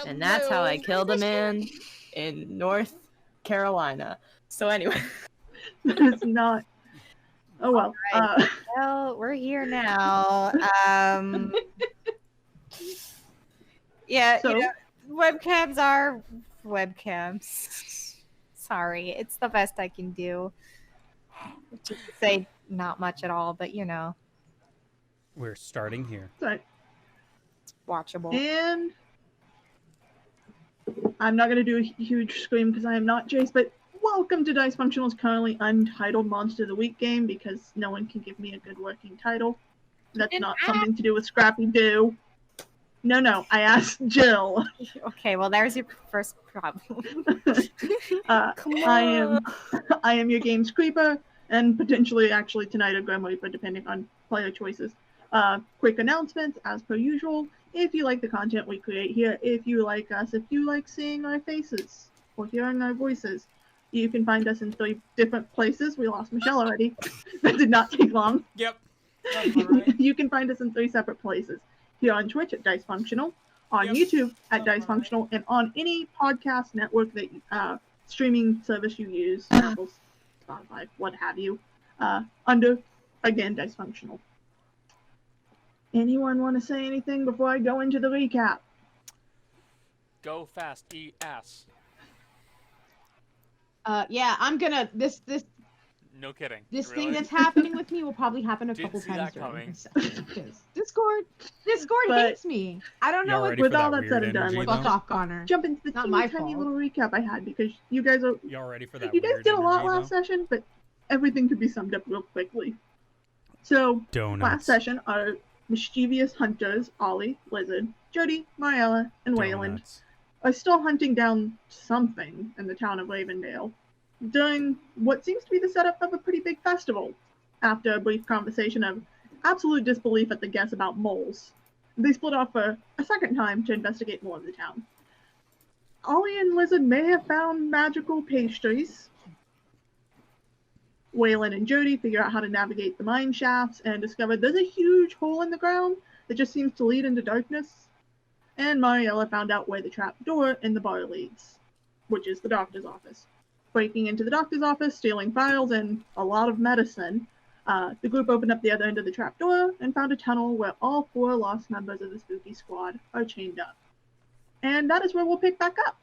And that's how I killed a man in North Carolina. So anyway. That is not... Oh, well. Right. Well, we're here now. Yeah, So? you know, webcams are webcams. Sorry, it's the best I can do. Which is to say, not much at all, but you know, We're starting here. Sorry. it's watchable. And I'm not going to do a huge scream because I am not Jace, but welcome to Dice Functional's currently untitled Monster of the Week game because no one can give me a good working title. That's not something to do with Scrappy Doo. No, I asked Jill. Okay, well, there's your first problem. I am your game's creeper, and potentially actually tonight a Grim Reaper, depending on player choices. Quick announcements, as per usual. If you like the content we create here, if you like us, if you like seeing our faces or hearing our voices, you can find us in 3 different places. We lost Michelle already. That did not take long. Yep. You can find us in 3 separate places. Here on Twitch at Dice Functional, on YouTube at Dice Functional, and on any podcast network that streaming service you use, Apple, Spotify, what have you, under, again, Dice Functional. Anyone want to say anything before I go into the recap? Go fast, eat ass. Yeah, I'm gonna No kidding. This really? thing that's happening with me will probably happen a Didn't couple see times that during coming. this session, 'cause Discord But- hates me. I don't know Y'all what. ready with for all that that said weird and done, energy, let's Fuck though? off, Connor. Jump into the Not teeny my tiny fault. little recap I had because you guys are Y'all ready for that you guys weird did a lot energy, last though? session, but everything could be summed up real quickly. So Donuts. last session, our mischievous hunters, Ollie, Blizzard, Jody, Mariella, and Wayland, Donuts. are still hunting down something in the town of Ravendale during what seems to be the setup of a pretty big festival. After a brief conversation of absolute disbelief at the guess about moles, they split off for a second time to investigate more of the town. Ollie and Lizard may have found magical pastries. Waylon and Jody figure out how to navigate the mine shafts and discover there's a huge hole in the ground that just seems to lead into darkness. And Mariella found out where the trap door in the bar leads, which is the doctor's office. Breaking into the doctor's office, stealing files and a lot of medicine, the group opened up the other end of the trap door and found a tunnel where all 4 lost members of the spooky squad are chained up. And that is where we'll pick back up.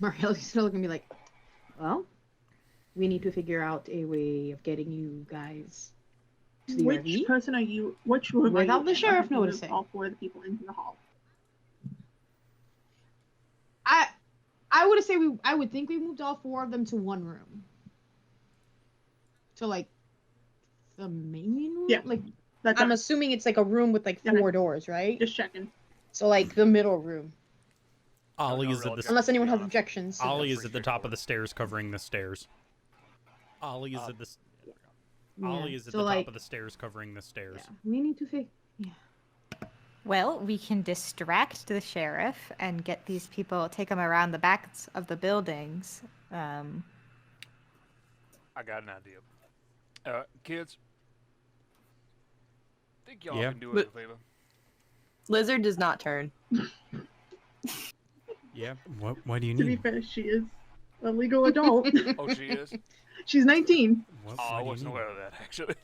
Mariella's still looking at me like, well, we need to figure out a way of getting you guys to the Which RV. person are you? Which room are Without you the in? sheriff I have to move noticing. all 4 of the people into the hall. I would say I would think we moved all 4 of them to one room. So like the main room? Yeah. Like That's I'm it. assuming it's like a room with like 4 doors, right? Just checking. So like the middle room. Ollie No, is at the Unless anyone has objections. Ollie is pretty at the top of the stairs, covering the stairs. Ollie is at the Ollie is at So, the like, top of the stairs, covering the stairs. Yeah, we need to figure. Yeah. Well, we can distract the sheriff and get these people, take them around the backs of the buildings. I got an idea. Kids, think y'all Yeah. can do us a favor? Lizard does not turn. Yeah. What do you To be need? fair, she is a legal adult. Oh, she is? She's 19. What, Oh, I what do you wasn't need? aware of that, actually.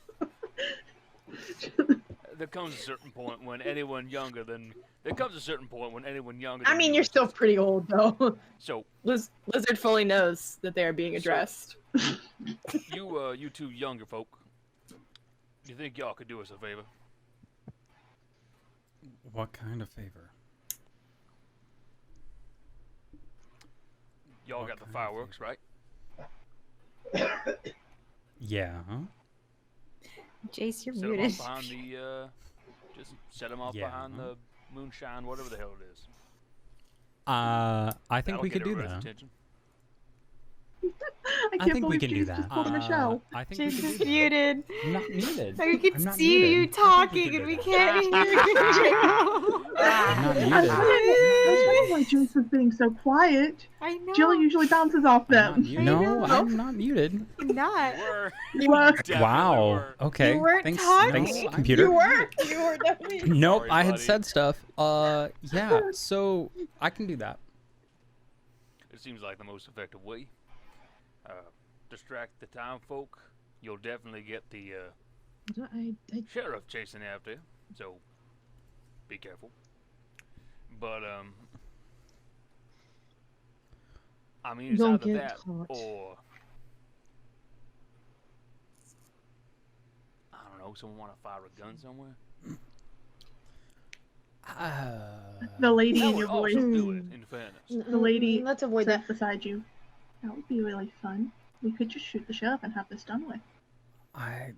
There comes a certain point when anyone younger than... I mean, you're still pretty old though. So, Lizard fully knows that they are being addressed. you 2 younger folk, you think y'all could do us a favor? What kind of favor? Y'all What got the kind of fireworks, right? Yeah. Huh? Jace, you're Set them muted. off behind the, just set them off Yeah. behind the moonshine, whatever the hell it is. I think That'll we get could do everybody's that. attention. I I can't think we believe can do she's that. just pulled Michelle. I think we Jace can is do that. muted. I'm not muted. I can I'm not see you muted. I think we talking can and do we that. can't hear you. I'm not I muted. was wondering why Jace was being so quiet. I know. Jill usually bounces off I'm not them. muted. I No, know. I'm not muted. You're not. Were. You were. Definitely Wow. were. Okay. You weren't Thanks. talking. No, computer. You were. You were definitely. Nope. Sorry, I had buddy. said stuff. Yeah. So I can do that. It seems like the most effective way. Distract the town folk. You'll definitely get the sheriff chasing after you. So be careful. But I mean, it's Don't either get that caught. or I don't know. Someone want to fire a gun somewhere? The lady That in would your also voice, do it. In fairness. the lady Let's avoid sits that. beside you. That would be really fun. We could just shoot the sheriff and have this done with. I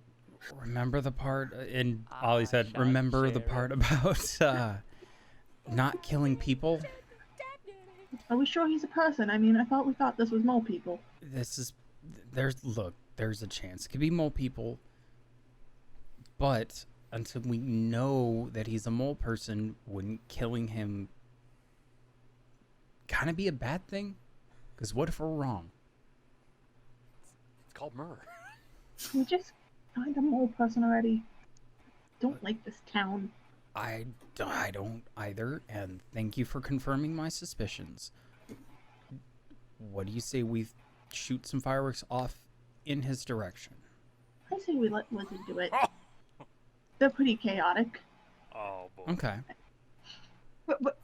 remember the part, and I Ollie said, shot remember the sheriff." part about not killing people. Are we sure he's a person? I mean, we thought this was mole people. There's a chance it could be mole people, but until we know that he's a mole person, wouldn't killing him kind of be a bad thing? Because what if we're wrong? It's called murder. We just find a mole person already. Don't like this town. I don't either, and thank you for confirming my suspicions. What do you say we shoot some fireworks off in his direction? I say we let Lizzie do it. They're pretty chaotic. Oh boy. Okay. But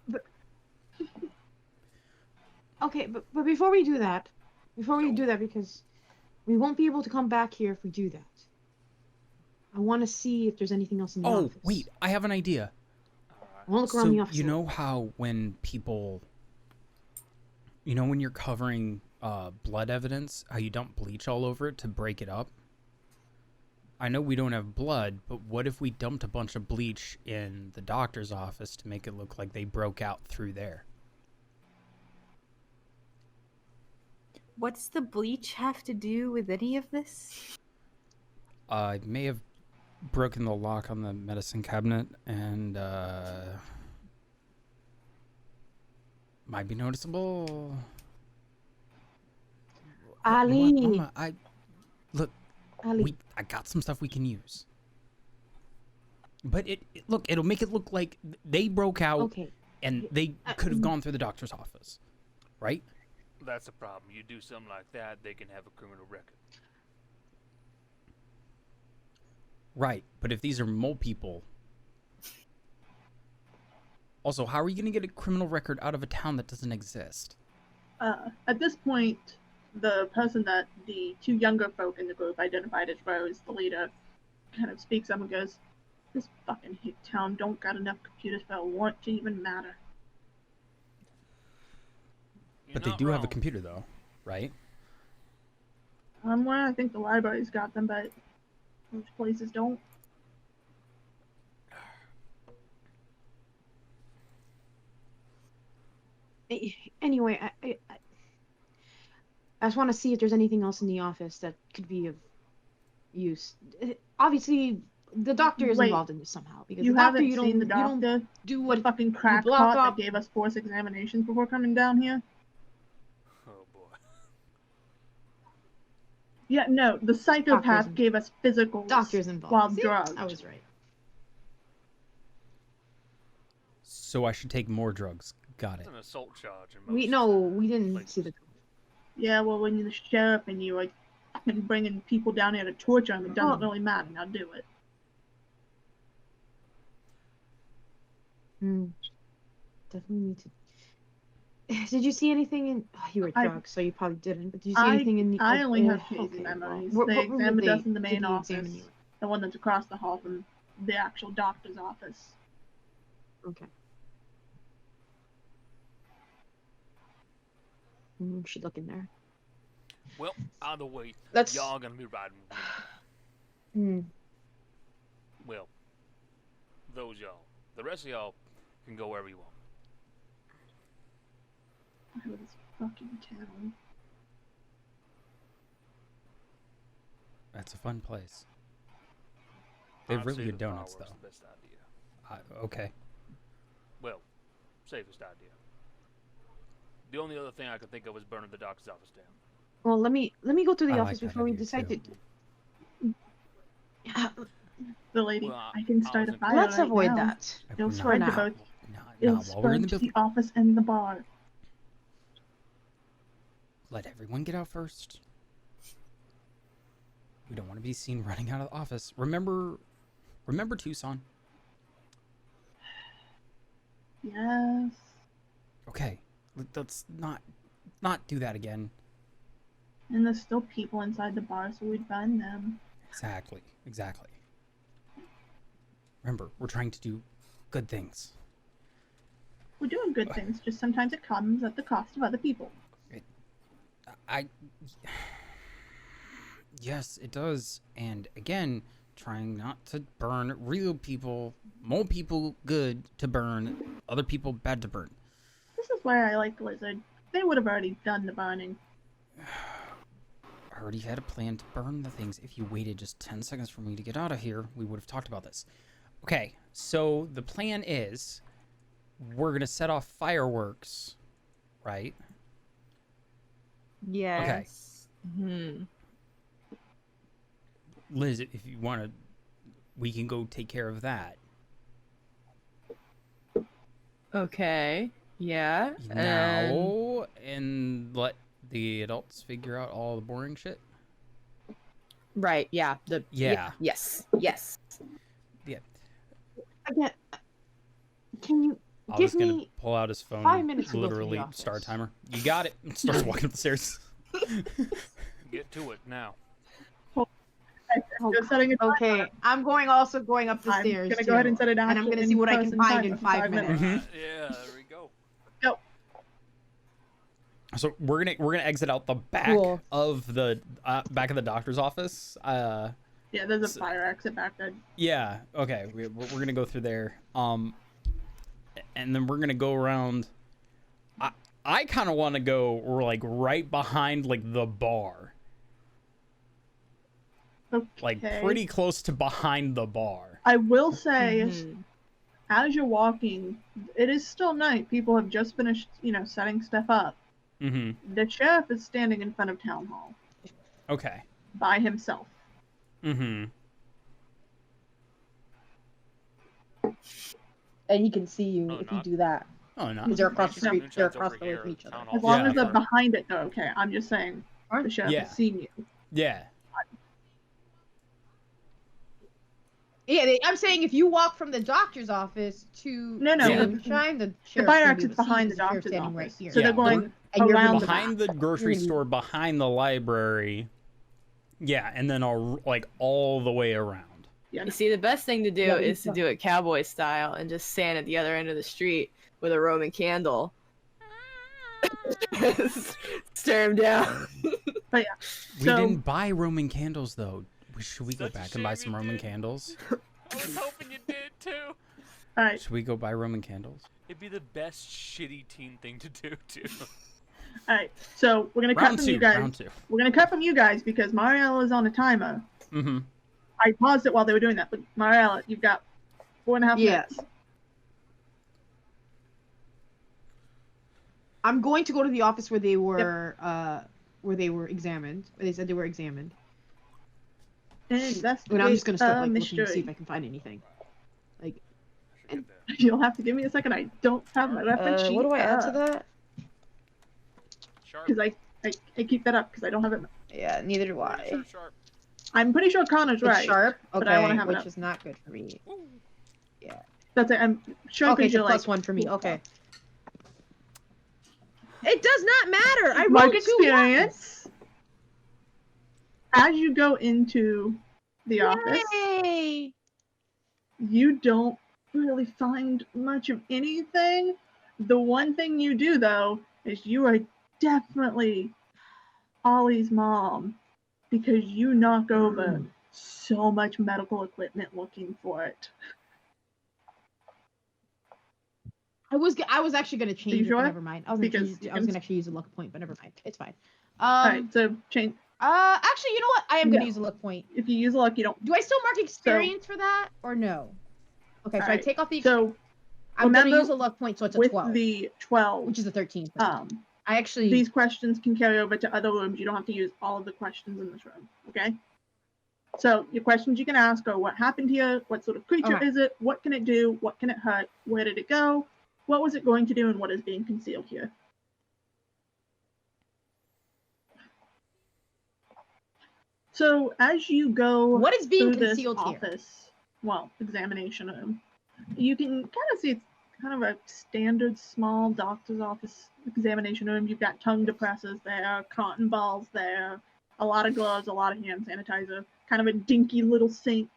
okay, but before we do that, because we won't be able to come back here if we do that. I want to see if there's anything else in the Oh, office. wait, I have an idea. I want to look around the office. You know how when when you're covering blood evidence, how you dump bleach all over it to break it up? I know we don't have blood, but what if we dumped a bunch of bleach in the doctor's office to make it look like they broke out through there? What's the bleach have to do with any of this? I may have broken the lock on the medicine cabinet, and might be noticeable. Ali. You know what, Mama, Ali. I got some stuff we can use. But it'll make it look like they broke out, Okay. and they could have gone through the doctor's office, right? That's the problem. You do something like that, they can have a criminal record. Right, but if these are mole people... Also, how are you going to get a criminal record out of a town that doesn't exist? At this point, the person that the two younger folk in the group identified as Rose, the leader, kind of speaks up and goes, "This fucking hick town don't got enough computers for a warrant to even matter." You're But they not do have a wrong. computer, though, right? Somewhere, I think the library's got them, but most places don't. Anyway, I just want to see if there's anything else in the office that could be of use. Obviously, the doctor is Wait, involved in this somehow because You the doctor, haven't you seen the don't doctor? do The what fucking block crackpot up- that gave us forced examinations before coming down here? Oh boy. Yeah, no, the psychopath Doctor's- gave us physicals doctor's involved. while See? drugged. I was right. So I should take more drugs. Got it. It's an assault charge. We didn't see the. Yeah, well, when you're the sheriff and you're like bringing people down here to torture them, it doesn't really matter. Now do it. Definitely need to. Did you see anything in? Oh, you were I- drunk, so you probably didn't. But did you see anything in the? I only have okay, hazy well, memories. what They room did examined us in the did main they office, examine you? the one that's across the hall from the actual doctor's office. Okay. Should look in there. Well, either way, Let's- y'all gonna be riding with me. Well, those y'all. The rest of y'all can go wherever you want. Oh, this fucking town. That's a fun place. They have I'd really say good the donuts, fireworks though. the best idea. Okay. well, safest idea. The only other thing I could think of was burning the doctor's office down. Well, let me go to the I like office that before we idea, decide too. to. The lady, Well, I can I start a was fire Let's right avoid now. that. It'll Not- spread to now. both. Not It'll while we're in the spread to building. the office and the bar. Let everyone get out first. We don't want to be seen running out of the office. Remember Tucson? Yes. Okay, let's not do that again. And there's still people inside the bar, so we'd find them. Exactly. Remember, we're trying to do good things. We're doing good things, just sometimes it comes at the cost of other people. Yes, it does. And again, trying not to burn real people, more people good to burn, other people bad to burn. This is where I like Lizard. They would have already done the burning. I already had a plan to burn the things. If you waited just 10 seconds for me to get out of here, we would have talked about this. Okay, so the plan is we're going to set off fireworks, right? Yes. Liz, if you want to, we can go take care of that. Okay. Yeah. Now, and let the adults figure out all the boring shit. Right. Yeah. Yeah. Yes. Yes. Yeah. Again, can you I give was gonna me pull out his phone. 5 minutes to go to the literally office? start a timer. You got it. Starts walking up the stairs. Get to it now. Just setting a timer. Okay, I'm going up the I'm stairs. gonna go ahead and set it down. And I'm gonna see what I can find in 5 minutes. Yeah, there we go. Go. So we're gonna exit out the back Cool. of the back of the doctor's office. Yeah, there's a fire exit back there. Yeah. Okay. We're gonna go through there. And then we're gonna go around. I kind of want to go. We're like right behind like the bar, Okay. like pretty close to behind the bar. I will say, Mhm. as you're walking, it is still night. People have just finished, setting stuff up. Mm-hmm. The sheriff is standing in front of town hall Okay. by himself. Mm-hmm. And he can see you No, if you not. do that. Oh no. Because they're across the No. street. They're Moonshine's across over the way here, from each other. town hall. As long Yeah. as they're behind it, they're okay. I'm just saying the sheriff Yeah. has seen you. Yeah. Yeah, I'm saying if you walk from the doctor's office to No, Yeah. Moonshine, the The sheriff's fire gonna be exit's able to see behind you the 'cause doctor's standing office. right here. So Yeah. they're going And you're around the Behind back. the grocery store, behind the library. Yeah, and then all the way around. Yeah. You see, the best thing to do Yeah, is to it's- do it cowboy style and just stand at the other end of the street with a Roman candle. Stare him down. But yeah. We So- didn't buy Roman candles though. Should we go Such a back and buy shame some you Roman did. candles? I was hoping you did too. All right. Should we go buy Roman candles? It'd be the best shitty teen thing to do too. All right. So we're gonna cut Round from two. you guys. Round two. We're gonna cut from you guys because Mariella is on a timer. Mm-hmm. I paused it while they were doing that, but Mariella, you've got 4.5 Yes. minutes. I'm going to go to the office where they were examined. Where they said they were examined. And investigate And I'm just gonna start a like looking to see mystery. if I can find anything. Like, Get that. You'll have to give me a second. I don't have my reference sheet. What do I add to that? Sharp. Because I keep that up because I don't have it. Yeah, neither do Pretty I. sure sharp. I'm pretty sure Connor's it's right. sharp. but Okay, I wanna have it which up. is not good for me. Woo. That's it. I'm sure Okay, because so you're plus like one for me. Okay. It does not matter. I Mark rolled 2 experience. As you go into the office, Yay! you don't really find much of anything. The one thing you do, though, is you are definitely Ollie's mom because you knock over so much medical equipment looking for it. I was actually gonna change it, sure? but never mind. I was Because gonna actually use a luck point, but never mind. It's fine. All right, so change. Actually, you know what? I am gonna No. use a luck point. If you use luck, you don't. Do I still mark experience for that or no? Okay, so I Alright, take off the. So I'm Remember, gonna use a luck point, so it's a with 12, the 12, which is a 13. I actually these questions can carry over to other rooms. You don't have to use all of the questions in this room. Okay. So your questions you can ask are: what happened here? What sort of creature is it? What can it do? What can it hurt? Where did it go? What was it going to do? And what is being concealed here? So as you go, what is being through this concealed here? office, well, examination room, you can kind of see it's kind of a standard small doctor's office examination room. You've got tongue depressors there, cotton balls there, a lot of gloves, a lot of hand sanitizer, kind of a dinky little sink.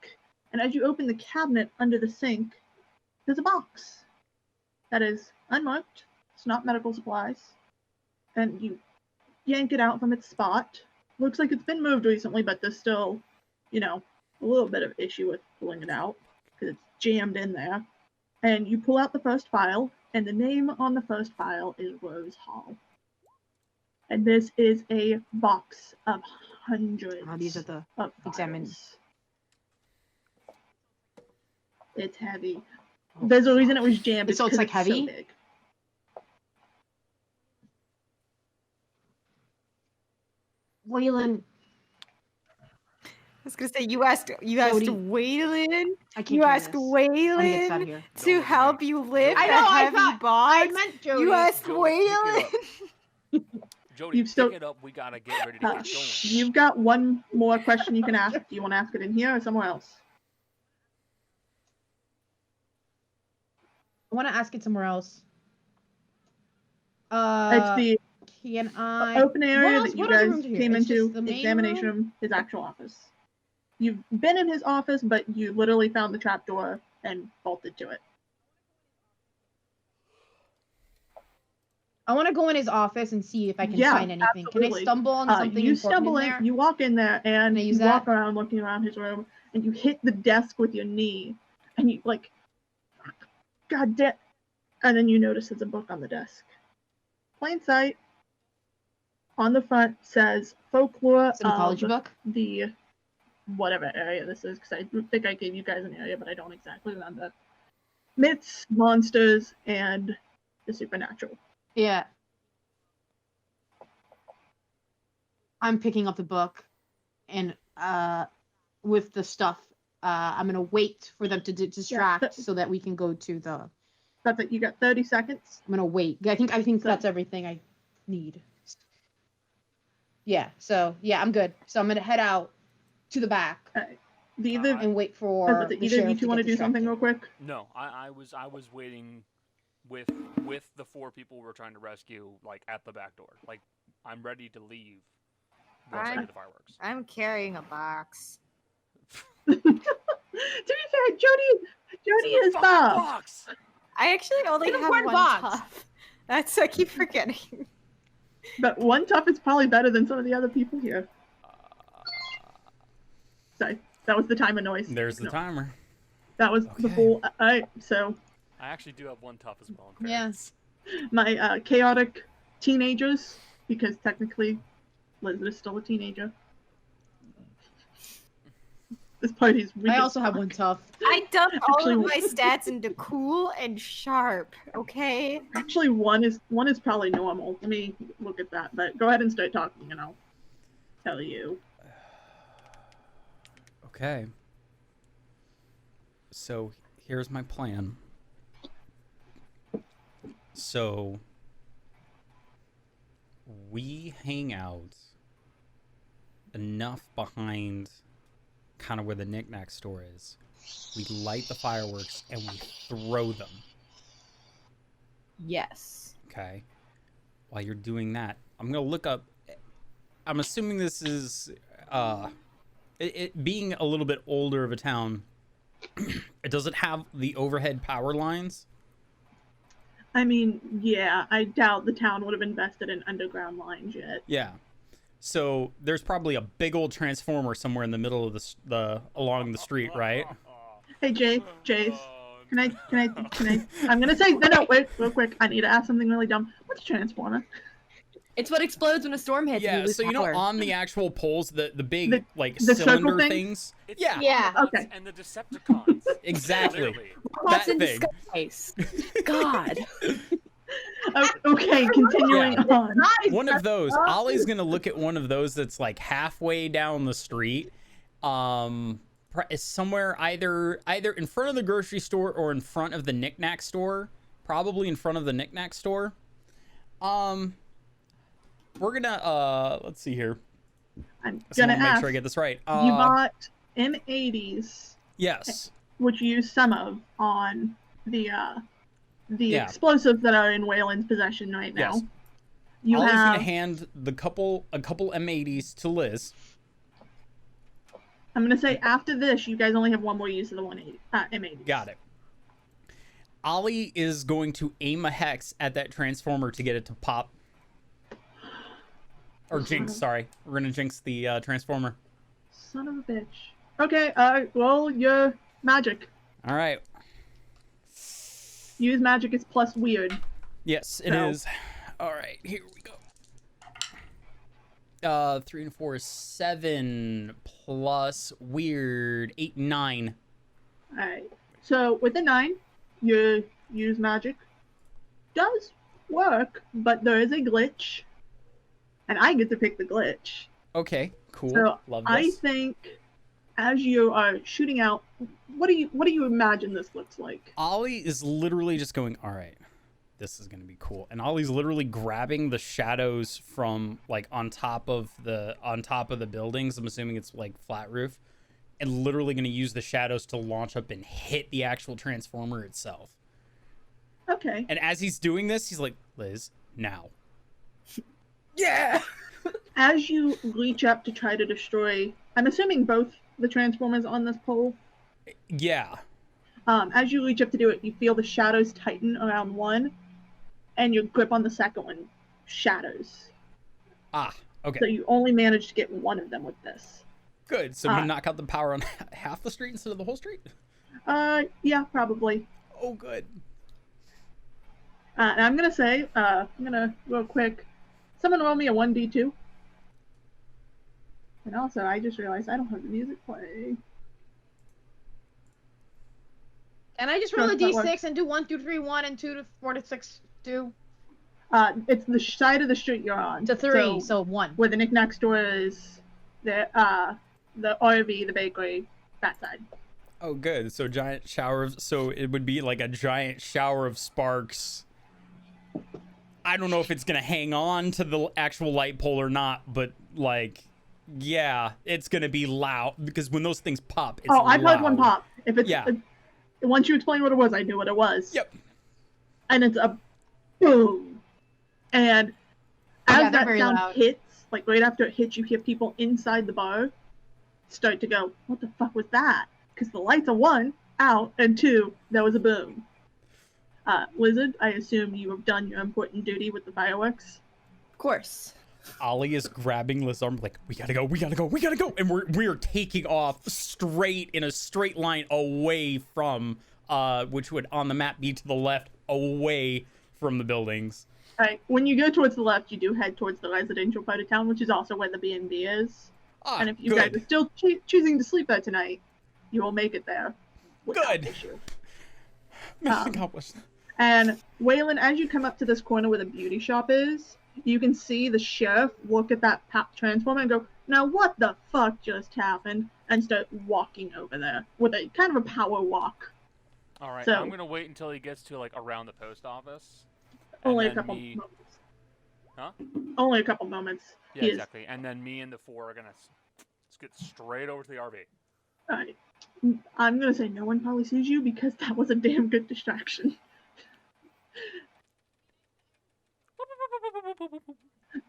And as you open the cabinet under the sink, there's a box that is unmarked. It's not medical supplies. And you yank it out from its spot. Looks like it's been moved recently, but there's still, you know, a little bit of issue with pulling it out because it's jammed in there. And you pull out the first file, and the name on the first file is Rose Hall. And this is a box of hundreds These are the of examined. files. It's heavy. There's a reason it was jammed. So it's like heavy? So big. Waylon. I was gonna say you asked Waylon. I can't You do asked this. I'm gonna get out of Waylon here. to help you lift I a know, I heavy thought- box. I meant Jody. You asked Jody, pick Waylon. it Jody, You've still- pick it up. We gotta get ready to get going. You've got one more question you can ask. Do you want to ask it in here or somewhere else? I want to ask it somewhere else. It's the Can I? open area else- that you what other guys rooms are here? came It's into. just the The main examination room, his actual office. You've been in his office, but you literally found the trapdoor and bolted to it. I want to go in his office and see if I can Yeah, find anything. Can I absolutely. stumble on something You important stumble in in, there? you walk in there, and Can I you use walk that? around looking around his room, and you hit the desk with your knee, and you like, God damn, and then you notice there's a book on the desk. Plain sight. On the front says folklore It's a mythology of book. the whatever area this is, because I think I gave you guys an area, but I don't exactly remember. Myths, monsters, and the supernatural. Yeah. I'm picking up the book, and with the stuff, I'm gonna wait for them to distract so that we can go to the. That's it. You got 30 seconds. I'm gonna wait. I think So- that's everything I need. Yeah. So yeah, I'm good. So I'm gonna head out to the back Either and wait for. either the of you sheriff two want to get do something distracted. real quick. No, I was waiting with the 4 people we're trying to rescue, like at the back door. Like I'm ready to leave once I get the fireworks. I'm carrying a box. To be fair, Jody is Fucking Bob. box! I actually only It's an have one important box. tough. That's I keep forgetting. But one tough is probably better than some of the other people here. Sorry, that was the timer noise. There's the No, timer. that was the Okay. full. Alright, so I actually do have one tough as well. In Yeah. fairness. my chaotic teenagers, because technically Liz is still a teenager. This party's weak. I as also have fuck. one tough. I dumped all Actually- of my stats into cool and sharp. Okay. Actually, one is probably normal. Let me look at that. But go ahead and start talking, and I'll tell you. Okay. So here's my plan. So we hang out enough behind kind of where the knick-knack store is. We light the fireworks and we throw them. Yes. Okay. While you're doing that, I'm gonna look up. I'm assuming this is it being a little bit older of a town. It doesn't have the overhead power lines. I mean, yeah, I doubt the town would have invested in underground lines yet. Yeah. So there's probably a big old transformer somewhere in the middle of the along the street, right? Hey, Jace, can I? I'm gonna say no. Wait, real quick. I need to ask something really dumb. What's a transformer? It's what explodes when a storm hits. and Yeah, you lose so you know power. on the actual poles, the big The- like the circle cylinder things? things. It's Yeah, the Yeah. Autobots Okay. and the Decepticons. exactly. Literally. Robots that in thing. disguise. God. Okay, continuing Yeah. on. One of those. Ollie's gonna look at one of those that's like halfway down the street. Is somewhere either in front of the grocery store or in front of the knick-knack store. Probably in front of the knick-knack store. We're gonna let's see here. I'm So I gonna want to make ask. sure I get this right. You bought M80s, Yes. which you use some of on the Yeah. explosives that are in Wayland's possession right now. Yes. You Ollie's have. gonna hand a couple M80s to Liz. I'm gonna say after this, you guys only have one more use of the M80. Got it. Ollie is going to aim a hex at that transformer to get it to pop. Or jinx, sorry. We're gonna jinx the transformer. Son of a bitch. Okay, roll your magic. All right. Use magic is plus weird. Yes, it So- is. All right, here we go. 3 and 4 is 7 plus weird 8 and 9. Alright. So with the 9, you use magic. Does work, but there is a glitch. And I get to pick the glitch. Okay, cool. So Love I this. think as you are shooting out, what do you imagine this looks like? Ollie is literally just going, all right, this is gonna be cool. And Ollie's literally grabbing the shadows from like on top of the buildings. I'm assuming it's like flat roof, and literally gonna use the shadows to launch up and hit the actual transformer itself. Okay. And as he's doing this, he's like, Liz, now. Yeah. As you reach up to try to destroy, I'm assuming both the transformers on this pole. Yeah. As you reach up to do it, you feel the shadows tighten around one, and your grip on the second one shatters. Ah, okay. So you only manage to get one of them with this. Good. So I'm gonna knock out the power on half the street instead of the whole street? Yeah, probably. Oh, good. And I'm gonna say, real quick, someone roll me a 1d2. And also, I just realized I don't have the music playing. And I just roll a Does that work? d6 and do 1, 2, 3, 1, and 2 to 4 to 6, 2 It's the side of the street you're on. to 3, so 1. Where the knick-knack store is, the RV, the bakery, that side. Oh, good. So giant shower of... So it would be like a giant shower of sparks. I don't know if it's going to hang on to the actual light pole or not, but like... Yeah, it's going to be loud because when those things pop, it's I've heard one loud. pop. If it's Yeah. Once you explain what it was, I knew what it was. Yep. And it's a boom. And as Yeah, they're that very sound loud. hits, like right after it hits, you hear people inside the bar start to go, "What the fuck was that?" Because the lights are 1 out, and 2, there was a boom. Lizard, I assume you have done your important duty with the fireworks. Of course. Ollie is grabbing Liz's arm like, we gotta go, we gotta go, we gotta go. And we're taking off straight in a straight line away from, which would on the map be to the left, away from the buildings. Alright, when you go towards the left, you do head towards the residential part of town, which is also where the B&B is. Ah, And if you good. guys are still choosing to sleep there tonight, you will make it there. Without Good. issue. Mission accomplished. And Waylon, as you come up to this corner where the beauty shop is, you can see the sheriff look at that transformer and go, "Now what the fuck just happened?" and start walking over there with a kind of a power walk. All right, So- I'm gonna wait until he gets to like around the post office. and Only a then couple me- moments. Huh? Only a couple moments. Yeah, He is- exactly. And then me and the 4 are gonna let's get straight over to the RV. Alright. I'm gonna say no one probably sees you because that was a damn good distraction.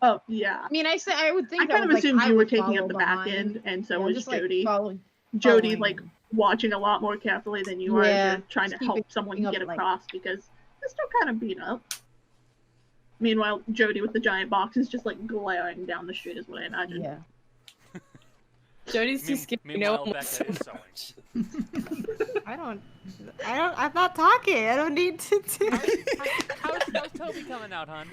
Oh yeah. I mean, I would think I that kind of was, like, assumed I you were would taking follow up the back behind. end, and so Yeah, was just, like, Jody. following Jody, following. like, watching a lot more carefully than you are as Yeah, you're trying to just help keeping someone up, get like- across because they're still kind of beat up. Meanwhile, Jody with the giant box is just like glaring down the street, is what I imagine. Yeah. Jody's too skinny. Meanwhile, No one Becca is sewing. I'm not talking. I don't need to do. How's Toby coming out, hon?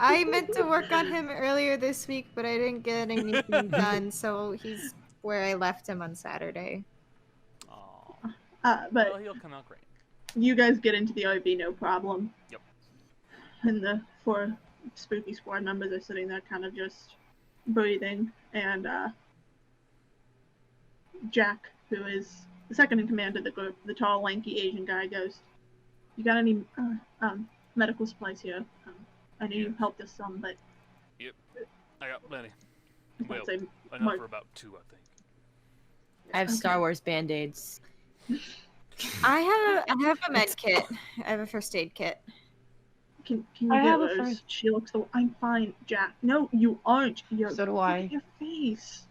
I meant to work on him earlier this week, but I didn't get anything done, so he's where I left him on Saturday. Aw. But Well, he'll come out great. you guys get into the RV no problem. Yep. And the 4 spooky squad members are sitting there kind of just breathing. And Jack, who is the second in command of the group, the tall, lanky Asian guy, goes, "You got any medical supplies here? I know you helped us some, but..." Yep. I got plenty. I'd Well, say enough Mark- for about 2, I think. I have Okay. Star Wars band-aids. I have a med kit. I have a first aid kit. Can you I get have a those? friend. She looks the... I'm fine, Jack. No, you aren't. You're... So do Look I. at your face.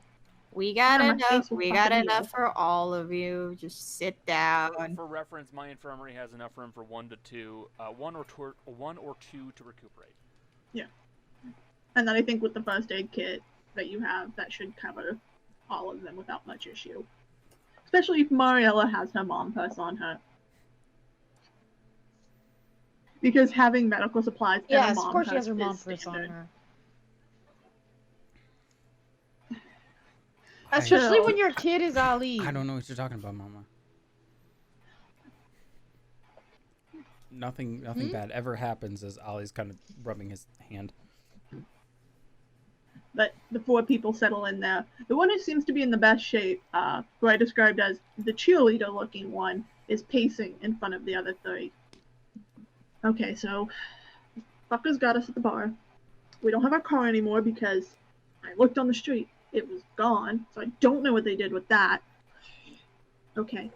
We got Yeah, my enough. face will We got fucking enough heal. for all of you. Just sit down. For reference, my infirmary has enough room for 1 to 2, 1 or 2 to recuperate. And then I think with the first aid kit that you have, that should cover all of them without much issue. Especially if Mariella has her mom purse on her. Because having medical supplies and a Yes, mom of course she purse has her mom is purse on standard. her. I- Especially when your kid is Ali. I don't know what you're talking about, Mama. Nothing bad ever happens as Ollie's kind of rubbing his hand. But the 4 people settle in there. The one who seems to be in the best shape, who I described as the cheerleader-looking one, is pacing in front of the other 3. Okay, so fuckers got us at the bar. We don't have our car anymore because I looked on the street. It was gone, so I don't know what they did with that. Okay,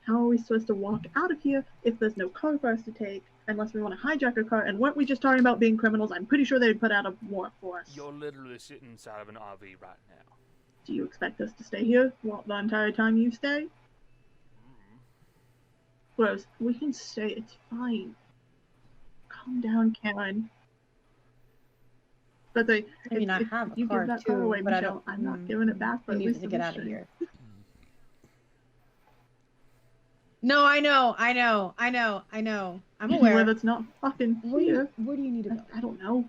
how are we supposed to walk out of here if there's no car for us to take, unless we want to hijack a car? And weren't we just talking about being criminals? I'm pretty sure they'd put out a warrant for us. You're literally sitting inside of an RV right now. Do you expect us to stay here the entire time you stay? Rose, we can stay. It's fine. Calm down, Karen. But they, I mean, I if have a you car give that car too, away, but I Michelle, don't. I'm not giving it back for We at need least to a get out of string. here. No, I know. I'm Anywhere aware. that's not fucking Where here. do you need to go? I don't know.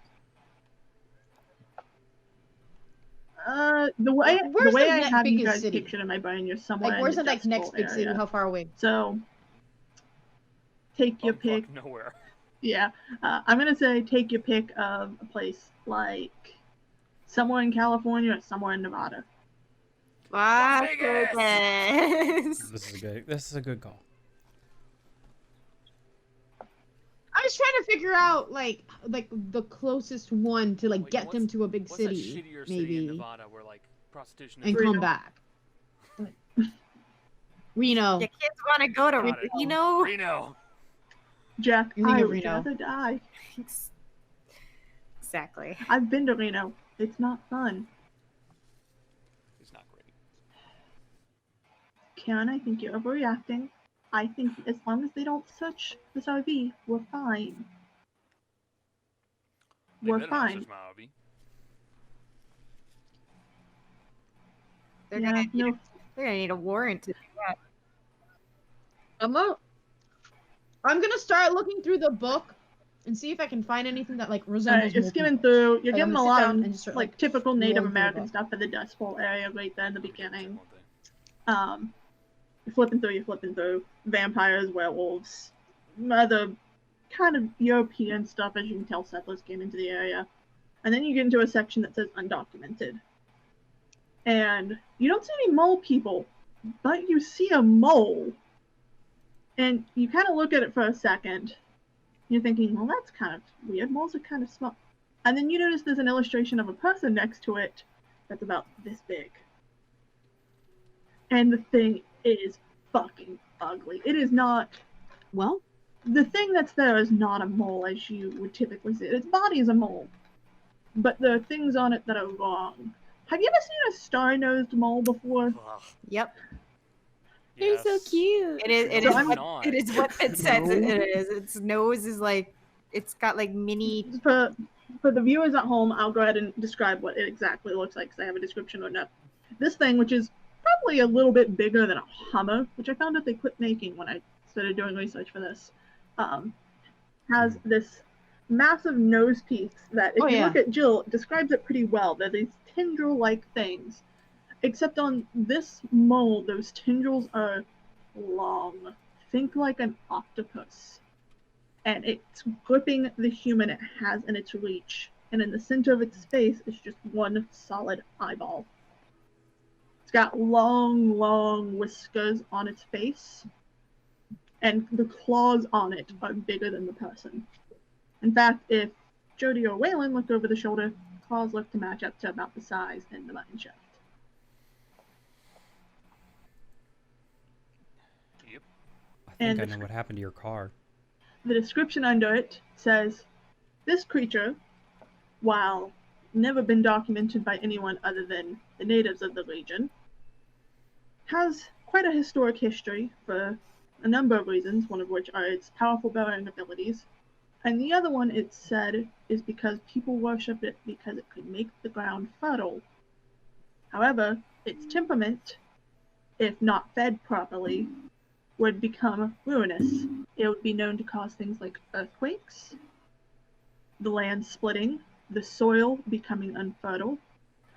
The way Where's I the next have you biggest guys city? pictured in my brain, you're somewhere Like, where's in the the next Dust Bowl big city? area. How far away? So, take your Bumfuck pick. nowhere. Yeah, I'm gonna say take your pick of a place like somewhere in California or somewhere in Nevada. Las Vegas! Vegas. This is a good call. I was trying to figure out like the closest one to like Wait, get them what's- to a big What's city, that shittier city in maybe, Nevada where like prostitution is and Reno. come back. Reno. Your kids want to go to Got it. Reno? Reno. Jack, You think I of would Reno. rather die. Exactly. I've been to Reno. It's not fun. It's not great. Karen, I think you're overreacting. I think as long as they don't search this RV, we're fine. They We're better not fine. search my RV. They're Yeah, gonna need no, they're gonna need a warrant to do that. I'm gonna start looking through the book and see if I can find anything that like resembles. you're more skimming people. through. You're Like, I'm getting a gonna sit lot down of and just start, like like, typical Native rolling through the American book. stuff in the Dust Bowl area right there in the beginning. Won't they? You're flipping through vampires, werewolves, other kind of European stuff. As you can tell, settlers came into the area, and then you get into a section that says undocumented, and you don't see any mole people, but you see a mole, and you kind of look at it for a second. You're thinking, well, that's kind of weird. Moles are kind of small, and then you notice there's an illustration of a person next to it that's about this big. And the thing is fucking ugly. It is not. Well, The thing that's there is not a mole as you would typically see it. Its body is a mole, but there are things on it that are wrong. Have you ever seen a star-nosed mole before? Ugh. Yep. Yes. They're so cute. It is. It So is. I'm What, not. it is what it says. It is. Its nose is like. It's got like mini. For the viewers at home, I'll go ahead and describe what it exactly looks like because I have a description written up. This thing, which is probably a little bit bigger than a Hummer, which I found out they quit making when I started doing research for this, has this massive nose piece that, if Oh, you yeah. look at Jill, describes it pretty well. They're these tendril-like things. Except on this mole, those tendrils are long. Think like an octopus. And it's gripping the human it has in its reach. And in the center of its face is just one solid eyeball. It's got long, long whiskers on its face. And the claws on it are bigger than the person. In fact, if Jody or Waylon look over the shoulder, claws look to match up to about the size in the mine shaft. Yep. I think And I know what happened to your car. the description under it says, this creature, while never been documented by anyone other than the natives of the region, has quite a historic history for a number of reasons, one of which are its powerful burying abilities, and the other one, it's said, is because people worship it because it could make the ground fertile. However, its temperament, if not fed properly, would become ruinous. It would be known to cause things like earthquakes, the land splitting, the soil becoming unfertile,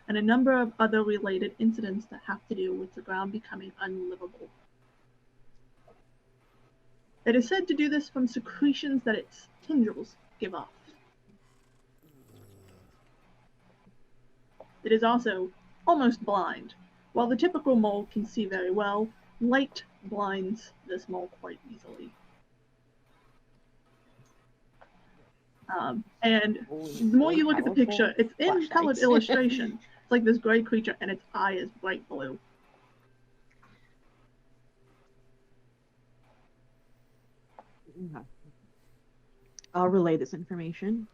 and a number of other related incidents that have to do with the ground becoming unlivable. It is said to do this from secretions that its tendrils give off. It is also almost blind. While the typical mole can see very well, light blinds this mole quite easily. And the more you look at the picture, it's in colored illustration. It's like this gray creature, and its eye is bright blue. I'll relay this information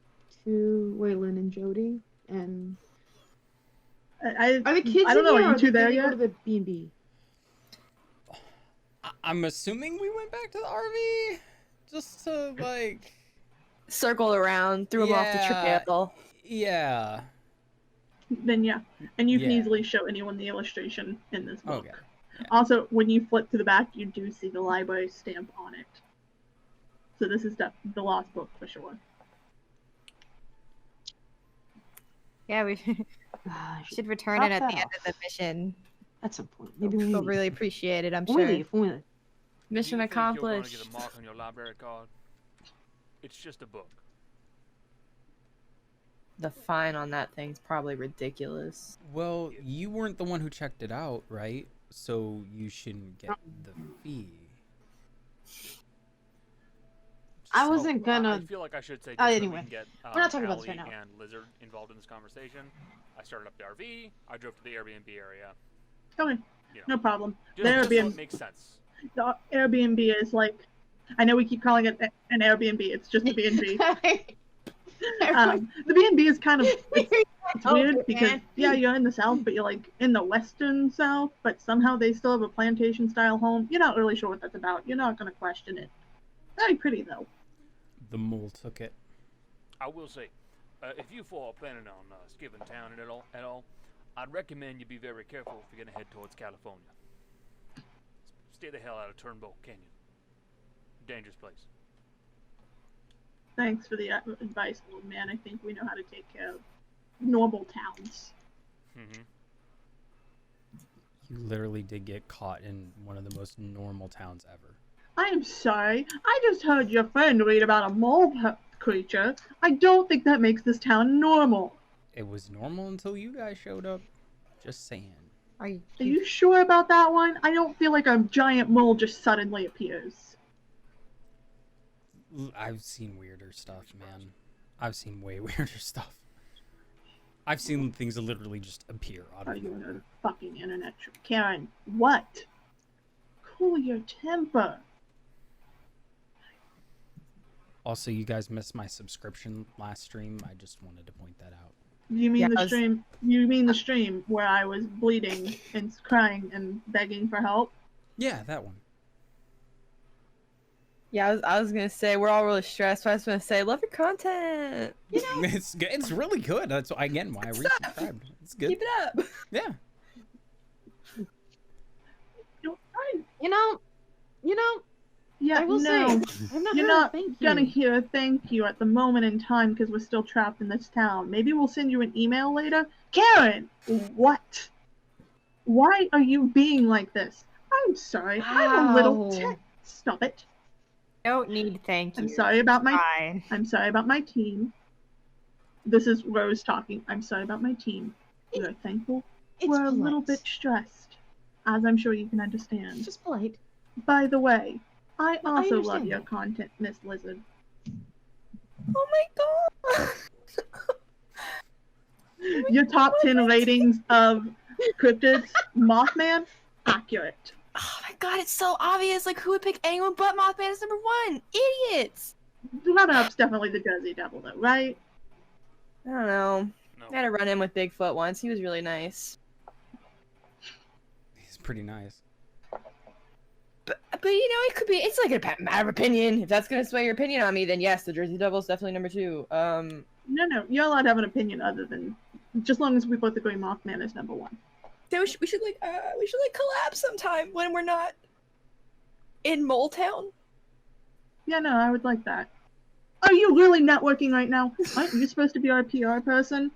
to Waylon and Jody. And Are the kids I don't in know. here, Are or you two did there they go yet? to the B&B? I'm assuming we went back to the RV just to like Circled around, threw him off the trail. Yeah. Then yeah, and you can Yeah. easily show anyone the illustration in this book. Okay. Also, when you flip to the back, you do see the library stamp on it. So this is the lost book for sure. Yeah, we Ah, I should should return top it at that the end off. of the mission. At some point. Maybe when we We'll leave. really appreciate it, I'm When we sure. leave. When we leave. Mission You think You're going to accomplished. get a mark on your library card? It's just a book. The fine on that thing's probably ridiculous. Well, you weren't the one who checked it out, right? So you shouldn't get the fee. I So- wasn't gonna. I feel like I should say just so anyway, we can get we're not talking about this Allie right now. and Lizard involved in this conversation. I started up the RV. I drove to the Airbnb area. Okay, You know, no problem. just, The just so Airbnb, it makes sense. the Airbnb is like, I know we keep calling it an Airbnb. It's just a B&B. The B&B is kind of it's weird because yeah, you're in the South, but you're like in the Western South, but somehow they still have a plantation style home. You're not really sure what that's about. You're not gonna question it. Very pretty though. The mole took it. I will say, if you four are planning on skipping town at all, I'd recommend you be very careful if you're gonna head towards California. Stay the hell out of Turnbull Canyon. Dangerous place. Thanks for the advice, old man. I think we know how to take care of normal towns. Mm-hmm. You literally did get caught in one of the most normal towns ever. I am sorry. I just heard your friend read about a mole creature. I don't think that makes this town normal. It was normal until you guys showed up. Just saying. Are you, Are you sure about that one? I don't feel like a giant mole just suddenly appears. I've seen weirder stuff, man. I've seen way weirder stuff. I've seen things that literally just appear out Are of you on nowhere. the fucking internet? Karen, what? Cool your temper. Also, you guys missed my subscription last stream. I just wanted to point that out. You mean the Yes. stream? You mean the stream where I was bleeding and crying and begging for help? Yeah, that one. Yeah, I was gonna say we're all really stressed. So I was gonna say love your content. You know, It's really good. That's again why I Good stuff. resubscribed. It's good. keep it up. Yeah. Don't try. You know, Yeah, I will no. say, I'm not You're heard a not thank gonna you. hear a thank you at the moment in time because we're still trapped in this town. Maybe we'll send you an email later. Karen! What? Why are you being like this? I'm sorry. I'm a little Wow. Stop it. Don't need thank you. I'm sorry about my Fine. I'm sorry about my team. This is Rose talking. I'm sorry about my team. We are thankful. It's We're a polite. little bit stressed, as I'm sure you can It's understand. just polite. By the way, I I also love understand your that. content, Miss Lizard. Oh my god. Your top 10 ratings of cryptids, Mothman, accurate. Oh my god, it's so obvious. Like, who would pick anyone but Mothman as number one? Idiots! The runner-up's definitely the Jersey Devil, though, right? I don't know. No. I had a run in with Bigfoot once. He was really nice. He's pretty nice. But you know, it could be. It's like a matter of opinion. If that's gonna sway your opinion on me, then yes, the Jersey Devil's definitely number two. No, you're allowed to have an opinion other than, just long as we both agree Mothman is number one. So we should like collab sometime when we're not in Mole Town. Yeah, no, I would like that. Are you really networking right now? Aren't you supposed to be our PR person?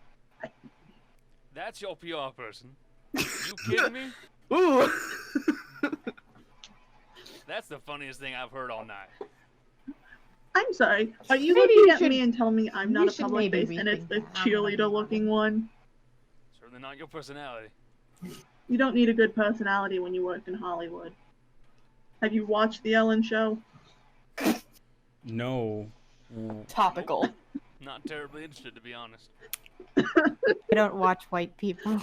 That's your PR person. You kidding me? Ooh. That's the funniest thing I've heard all night. I'm sorry. Are you Maybe looking you at should- me and telling me I'm you not a should public maybe face and it's rethink the that. cheerleader-looking one? Certainly not your personality. You don't need a good personality when you work in Hollywood. Have you watched The Ellen Show? No. Topical. Not terribly interested, to be honest. I don't watch white people.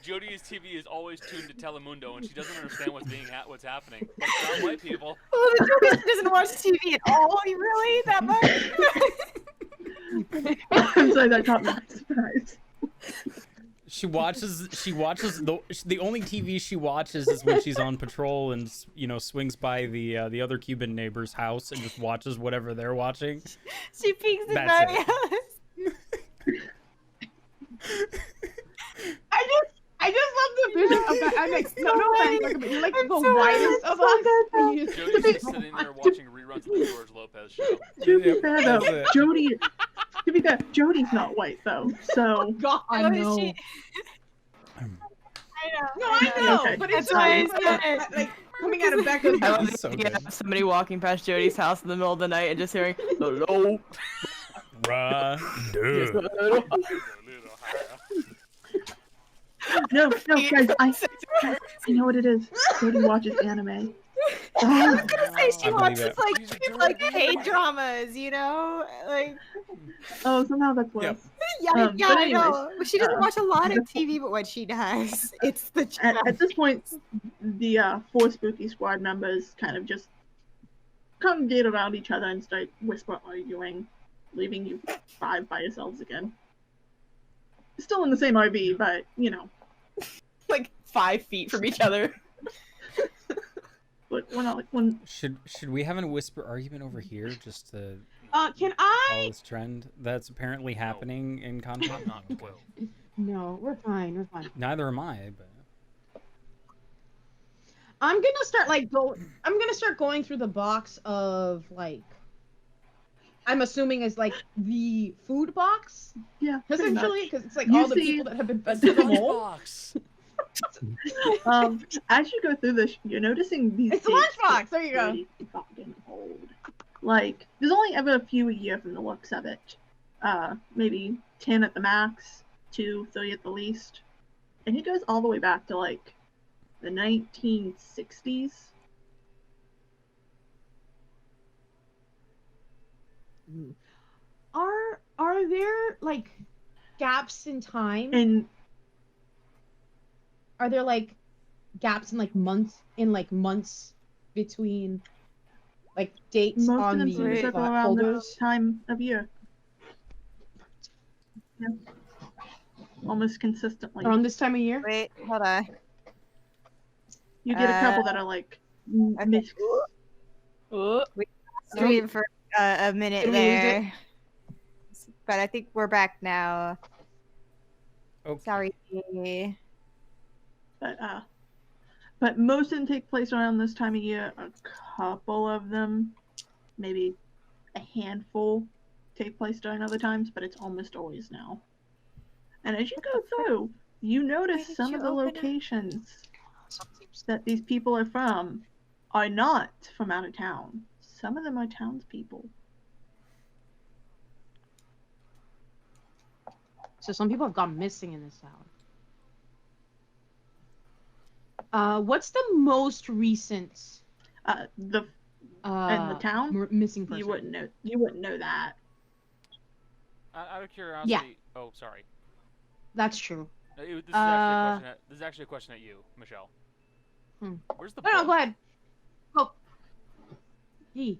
Jody's TV is always tuned to Telemundo, and she doesn't understand what's happening. But it's not white people. Oh, the joke is she doesn't watch TV at all. Really? That much? I'm sorry, that caught me by surprise. She watches the only TV she watches is when she's on patrol and swings by the other Cuban neighbor's house and just watches whatever they're watching. She peeks in That's my house. I just love the visual of that. I'm like, no offense, but you're like I'm the so whitest glad of it's us. so and you- Jody's just sitting there watching reruns of the George Lopez show. To be Yep, fair, that's though, it. to be fair, Jody's not white, though, so... God, Oh, no. she- I know. No, I know, Okay. but it's That's why I just said it. like coming out of Becca's I love mouth. the So idea good. of somebody walking past Jody's house in the middle of the night and just hearing hello. Right. Just Dude. a little- No, guys, I know what it is. Jody watches anime. I was gonna say she I believe watches it. like K-dramas, you know, like Oh, somehow that's worse. Yep. yeah, But I anyways, know. She doesn't watch a lot of the- TV, but when she does, it's the At this point, the 4 Spooky Squad members kind of just congregate around each other and start whisper arguing, leaving you 5 by yourselves again. Still in the same RV, but, like 5 feet from each other. but we're not like one. Should we have a whisper argument over here just to Can follow I? this trend that's apparently happening in content? I'm not 12. No, we're fine. We're fine. Neither am I, but I'm gonna start I'm gonna start going through the box of like. I'm assuming is like the food box, Yeah, pretty much. essentially, because it's like You all the see- people that have been fed to the mole. Box. As you go through this, you're noticing these. It's the dates lunchbox. get There you go. pretty fucking old. Like, there's only ever a few a year from the looks of it. Maybe 10 at the max, 2, 3 at the least. And it goes all the way back to like the 1960s. Are there like gaps in time? And Are there like gaps in months between like dates most of on them the seem to circle around folders? this time of year. Yeah. Almost consistently. Around this time of year? Wait, hold on. You get a couple that are like mixed. Ooh. Stream for a minute Did we lose it? there, but I think we're back now. Okay. Sorry. But most of them take place around this time of year. A couple of them, maybe a handful, take place during other times, but it's almost always now. And as you go through, you notice did some you of the open it? locations that these people are from are not from out of town. Some of them are townspeople. So some people have gone missing in this town. What's the most recent In the town, missing person? you wouldn't know that. Out of curiosity. Yeah. Oh, sorry. That's true. This is actually a question at you, Michelle. Where's the No, book? go ahead. Go. Hey.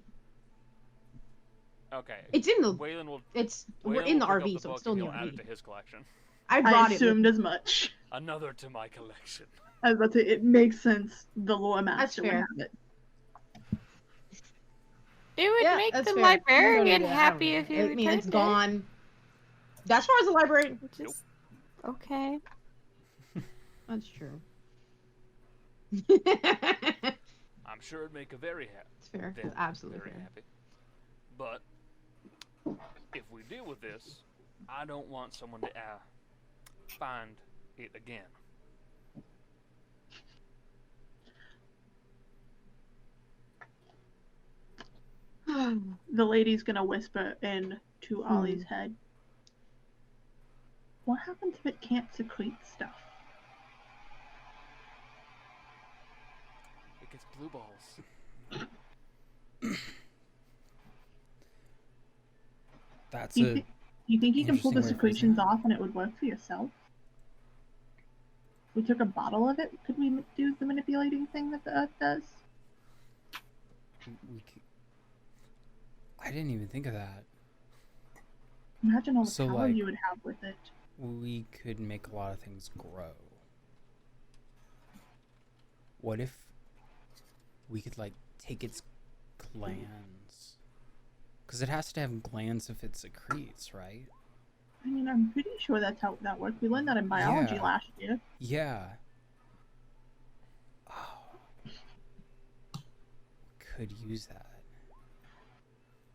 Okay. It's in the. Waylon will. We're Waylon in the will pick RV, up so book it's still and in the he'll add it RV. to his collection. I I brought it. assumed as much. Another to my collection. I was about to say, it makes sense. The lore master would fair. have it. It would Yeah, make that's the fair. You don't librarian need to have happy it. if you I mean, it's returned it. gone. As far as the library, Which is okay. that's true. I'm sure it'd make a very happy. It's fair. Then, It's absolutely very fair. happy. But if we deal with this, I don't want someone to find it again. The lady's gonna whisper into Ollie's head. What happens if it can't secrete stuff? It gets blue balls. That's Do you think you can pull the interesting way of phrasing secretions it. off and it would work for yourself? We took a bottle of it. Could we do the manipulating thing that the earth does? I didn't even think of that. Imagine all the So, power like- you would have with it. We could make a lot of things grow. What if we could, like, take its glands? Because it has to have glands if it secretes, right? I mean, I'm pretty sure that's how that works. We learned that in biology Yeah. last year. Yeah. Oh. Could use that.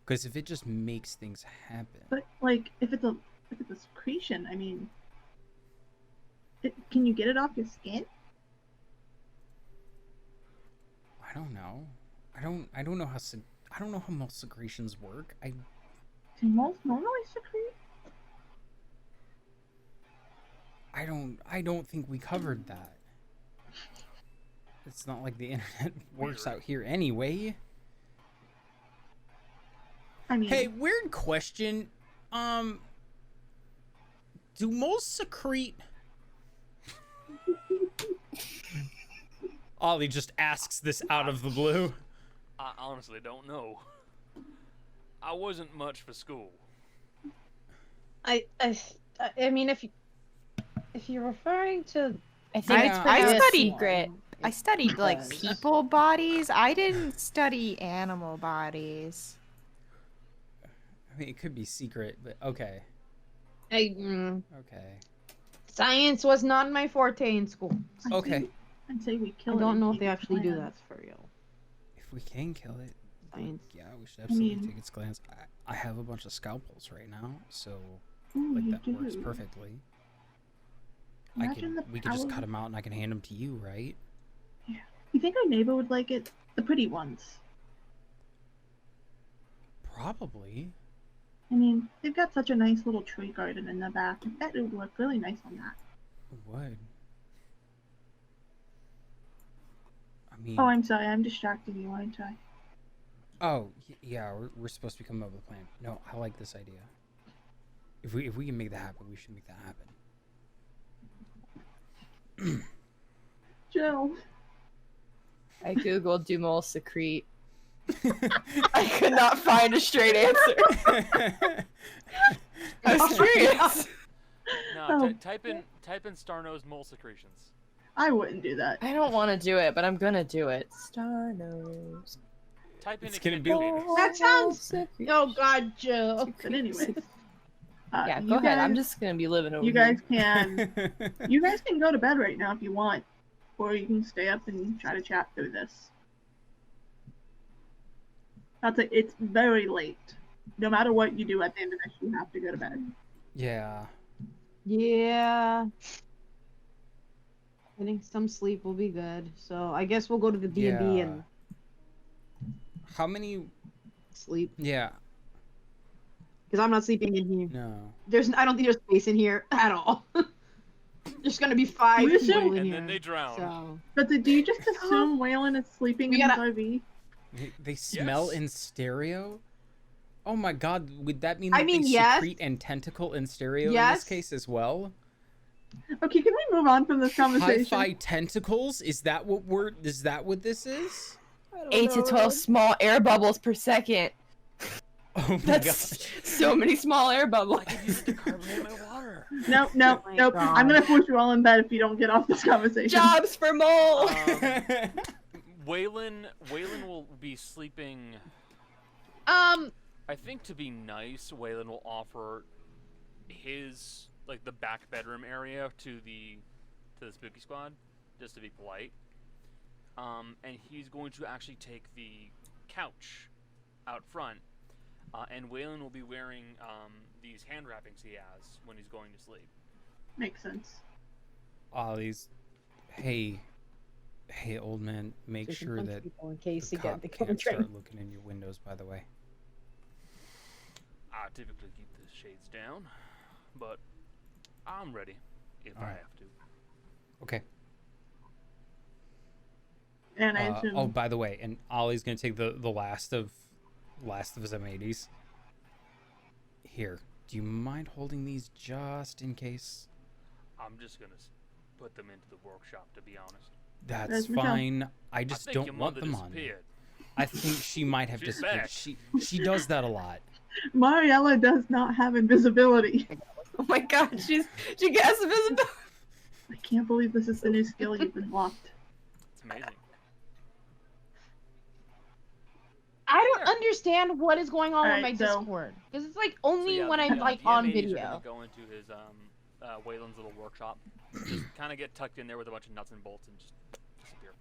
Because if it just makes things happen. But like, if it's a secretion, I mean, can you get it off your skin? I don't know. I don't know how I don't know how most secretions work. Do moles normally secrete? I don't think we covered that. It's not like the internet works out here anyway. I mean, Hey, weird question. Do moles secrete? Ollie just asks this out of the blue. I honestly don't know. I wasn't much for school. I mean, if you're referring to, I think it's pretty I studied secret. I studied like people bodies. I didn't study animal bodies. I mean, it could be secret, but okay. Okay. science was not my forte in school. Okay. I'd say we I kill it. don't and know if keep they its actually do glands. that for real. If we can kill it, Science. yeah, we should absolutely mean- take its glands. I have a bunch of scalpels right now, so Ooh, like you that works do. perfectly. Imagine the We could just power- cut them out and I can hand them to you, right? You think our neighbor would like it? The pretty ones. Probably. I mean, they've got such a nice little tree garden in the back. I bet it would look really nice on that. It would. I mean, Oh, I'm sorry. I'm distracting you, aren't I? yeah, we're supposed to be coming up with a plan. No, I like this idea. If we can make that happen, we should make that happen. Joe. I googled do moles secrete. I could not find a straight answer. I was curious. No, Oh. type in Star-Nose mole secretions. I wouldn't do that. I don't want to do it, but I'm gonna do it. Star nose. Type in It's gonna be- echidna. That sounds. Oh God, Joe. But anyway, Yeah, you go ahead. guys- I'm just gonna be living over You here. guys can you guys can go to bed right now if you want, or you can stay up and try to chat through this. It's very late. No matter what you do at the end of this, you have to go to bed. Yeah. Yeah. Getting some sleep will be good. So I guess we'll go to the B&B Yeah. and How many? sleep. Yeah. Because I'm not sleeping in here. No. I don't think there's space in here at all. There's gonna be 5 We people assume- in And here. then they drown. So But do you just assume Waylon is sleeping We in gotta- his RV? They smell Yes. in stereo? Oh my god, would that mean I that mean, they yes. secrete and tentacle in stereo in Yes. this case as well? Okay, can we move on from this conversation? Hi-fi tentacles? Is that what this is? 8 to 12 small air bubbles per second. Oh my That's god. so many small air bubbles. I can use it to carbonate my water. Nope. Oh my I'm God. gonna force you all in bed if you don't get off this conversation. Jobs for mole. Waylon will be sleeping. I think to be nice, Waylon will offer his the back bedroom area to the spooky squad, just to be polite. And he's going to actually take the couch out front, and Waylon will be wearing these hand wrappings he has when he's going to sleep. Makes sense. Ollie's. Hey, old man, make Just sure punch that people in case the you get cop the can't train. start looking in your windows, by the way. I typically keep the shades down, but I'm ready if I Alright. have to. Okay. And I assume. Oh, by the way, and Ollie's gonna take the last of his M80s. Here, do you mind holding these just in case? I'm just gonna put them into the workshop, to be honest. That's There's Michelle. fine. I I just think your don't want mother them on. disappeared. I think she might have She's disappeared. back. She does that a lot. Mariella does not have invisibility. Oh my god, she gets invisible. I can't believe this is the new skill you've been locked. It's amazing. I don't understand what is going on Alright, with my so- Discord. Because it's like So only yeah, when the- I'm yeah, like the on M80s are video. gonna go into his Waylon's little workshop. Just kind of get tucked in there with a bunch of nuts and bolts and just disappear.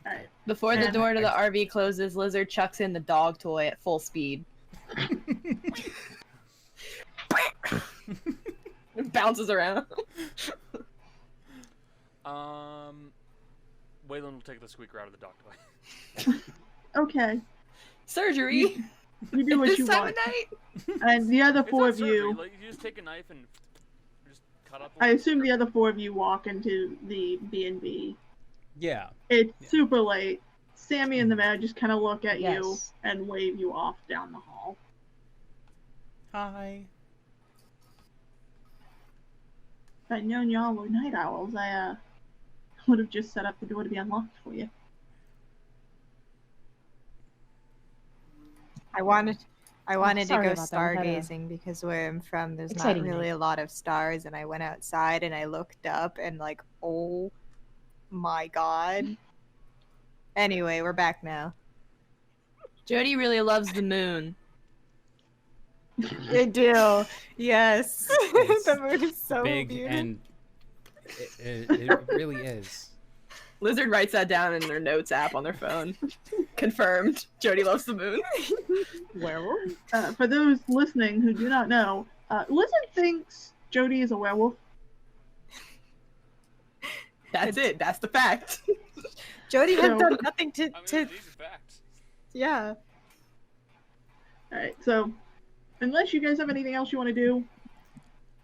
Alright. Before the Yeah. door to the RV closes, Lizard chucks in the dog toy at full speed. It bounces around. Waylon will take the squeaker out of the dog toy. Okay. Surgery. You do what This you time want. of night. And the other It's four not of surgery, you, like, you just take a knife and just cut up. I assume the other four of you walk into the B&B. Yeah. It's Yeah. super late. Sammy and the mayor just kind of look at you Yes. and wave you off down the hall. Hi. If I'd known y'all were night owls, I would have just set up the door to be unlocked for you. I wanted to sorry go about that. We had a stargazing because where I'm from, there's not exciting really night. a lot of stars, and I went outside and I looked up and like, oh my god. Anyway, we're back now. Jody really loves the moon. I do. Yes. It's The moon is so Big beautiful. and it really is. Lizard writes that down in their notes app on their phone. Confirmed. Jody loves the moon. Werewolf? For those listening who do not know, Lizard thinks Jody is a werewolf. That's it. That's the fact. Jody has So- done nothing to I mean, these are facts. yeah. Alright, so unless you guys have anything else you want to do,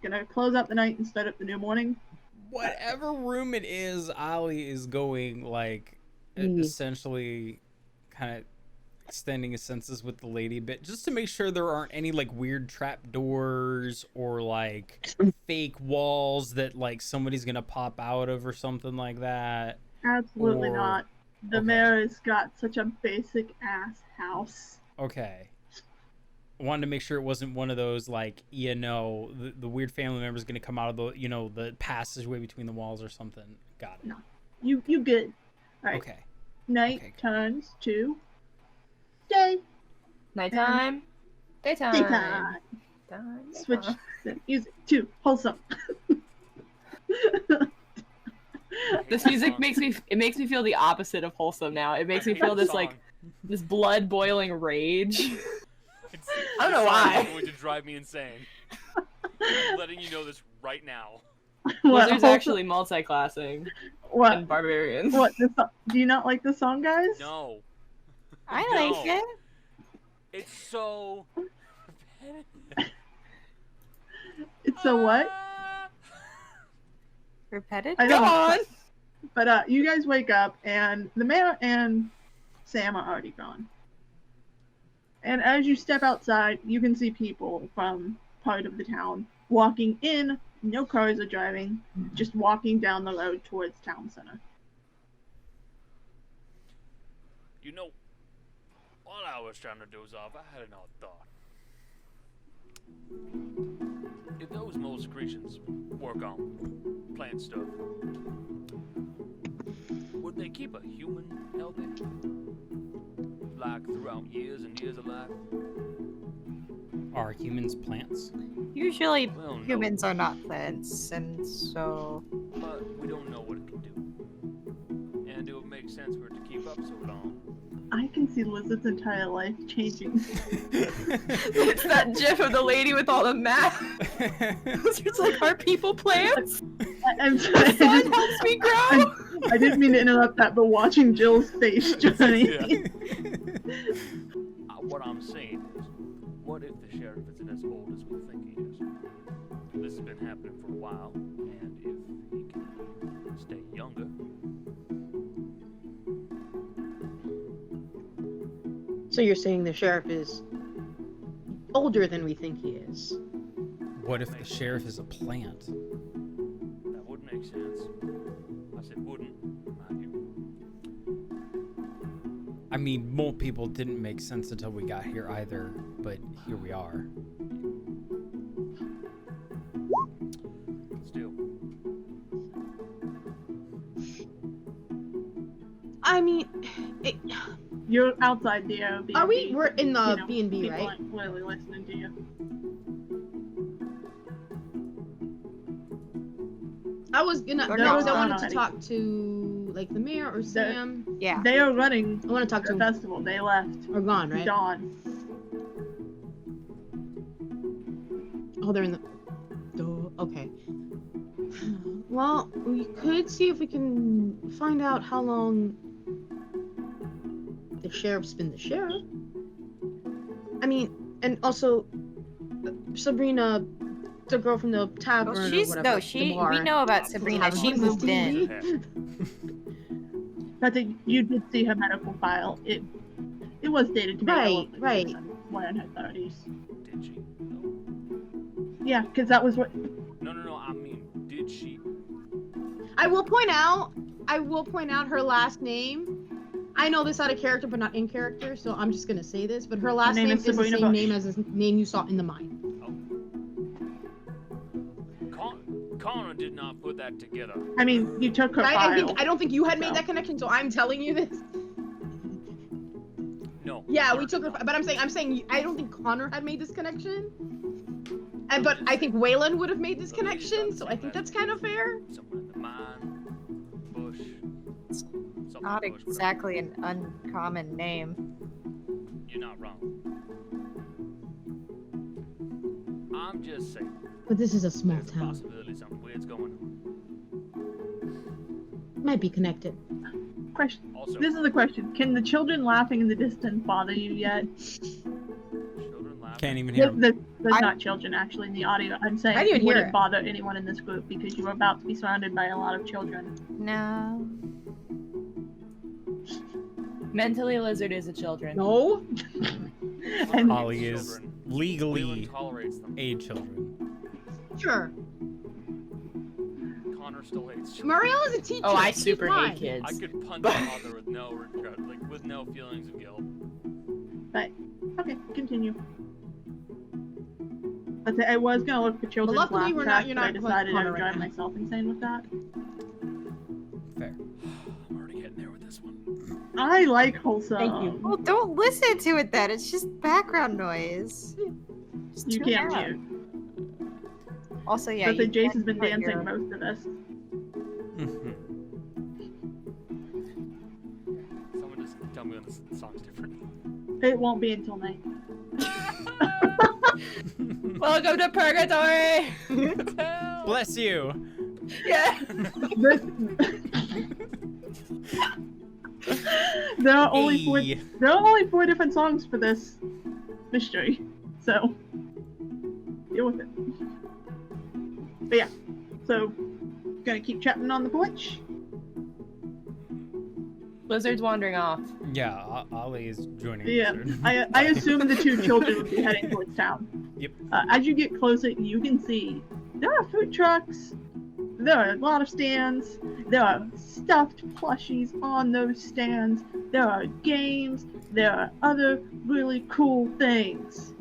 gonna close out the night and start up the new morning. Whatever room it is, Ollie is going like Mm. essentially kind of extending his senses with the lady a bit, just to make sure there aren't any like weird trap doors or like fake walls that like somebody's gonna pop out of or something like that. Absolutely Or- not. The okay. mayor has got such a basic ass house. Okay. I wanted to make sure it wasn't one of those like, the weird family member's gonna come out of the the passageway between the walls or something. Got it. No. You good. Alright. Okay. Night Okay, good. turns to day. Nighttime. Daytime. Daytime. Switch the music to wholesome. This music makes me feel the opposite of wholesome now. It makes me feel this like this blood boiling rage. I don't know why. It's going to drive me insane. I'm letting you know this right now. Wizards actually multi-classing What? and barbarians. What? Do you not like the song, guys? No. I No. like it. It's so. It's a what? Repetitive. I Come know. on! But you guys wake up, and the mayor and Sam are already gone. And as you step outside, you can see people from part of the town walking in. No cars are driving, just walking down the road towards town center. You know, while I was trying to doze off, I had an odd thought. If those mold secretions work on plant stuff, would they keep a human healthy? Like throughout years and years of life? Are humans plants? Usually, Well, no. humans are not plants, and so But we don't know what it can do. And it would make sense for it to keep up so long. I can see Lizard's entire life changing. It's that gif of the lady with all the math. It's like, are people plants? I'm sorry. The sun helps me grow. I didn't mean to interrupt that, but watching Jill's face, Johnny. Yeah. What I'm saying is, what if the sheriff isn't as old as we think he is? This has been happening for a while, and if he can stay younger. So you're saying the sheriff is older than we think he is? What if the sheriff is a plant? That would make sense. I said wouldn't, mind you. I mean, mole people didn't make sense until we got here either, but here we are. Still. I mean, You're outside the B&B. are we? We're in the You know, B&B, people right? aren't clearly listening to you. I was gonna. They're No, not 'cause I wanted already. to talk to like the mayor or Sam. yeah. They are running I want to talk to the him. festival. They left. Or gone, right? Dawn. Oh, they're in the. Duh, okay. Well, we could see if we can find out how long the sheriff's been the sheriff. I mean, and also Sabrina, the girl from the tavern. Well, or she's whatever, no, the she. bar. We know about Sabrina. Tavern. She What is this, moved in. TV? But you did see her medical file. It was dated to be Right, right. Somewhere in her 30s. Did she? Yeah, because that was what. No, I mean, did she? I will point out her last name. I know this out of character, but not in character, so I'm just gonna say this. But her last name name is is the Sabrina same Bush. name as the name you saw in the mine. Connor did not put that together. I mean, you took her I file. don't think you had made No. that connection, so I'm telling you this. No. Yeah, we Connor took her, did not. but I'm saying I don't think Connor had made this connection. But I think Waylon would have made this connection, so I think that's kind of fair. Somewhere in the mine, bush, something Not bush, whatever. exactly an uncommon name. You're not wrong. I'm just saying. But this is a small There's a town. possibility something weird's going on. Might be connected. Question. Also, This is the question. Can the children laughing in the distance bother you yet? children laugh. Can't even hear him. There's not children actually in the audio. I'm saying I didn't it even hear wouldn't it. bother anyone in this group because you were about to be surrounded by a lot of children. No. Mentally, Lizard is a children. No. And Ollie is Children. legally Wayland tolerates them. a children. Sure. Connor still hates children. Muriel is a teacher. Oh, I She's super fine. hate kids. I could punch a mother with no regret, like with no feelings of guilt. okay, continue. But I was gonna look for children's luckily laugh we're not- track, you're but I not decided I Connor would right drive now. myself insane with that. Fair. I'm already getting there with this one. I like wholesome. Thank you. Well, don't listen to it then. It's just background noise. You tune can't out. mute. Also, yeah. So you Jace has can't been put dancing your- most of this. Someone just tell me when this song's different. It won't be until night. Welcome to Purgatory! Bless you. Yeah. This... there are only Hey. four different songs for this mystery, so deal with it. But yeah, so gonna keep chatting on the porch. Lizard's wandering off. Yeah, Ollie is joining. Yeah, Lizard. I assume the two children would be heading towards town. Yep. As you get closer, you can see there are food trucks. There are a lot of stands. There are stuffed plushies on those stands. There are games. There are other really cool things.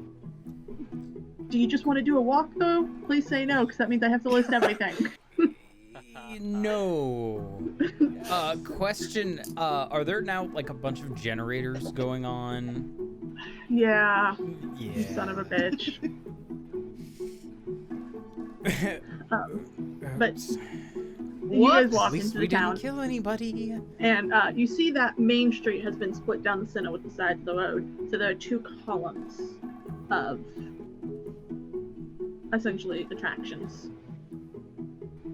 Do you just want to do a walk though? Please say no, because that means I have to list everything. No. Question. Are there now like a bunch of generators going on? Yeah, Yeah. you son of a bitch. But you guys At walk least into we the town, didn't kill anybody. and you see that Main Street has been split down the center with the sides of the road. So there are two columns of essentially attractions.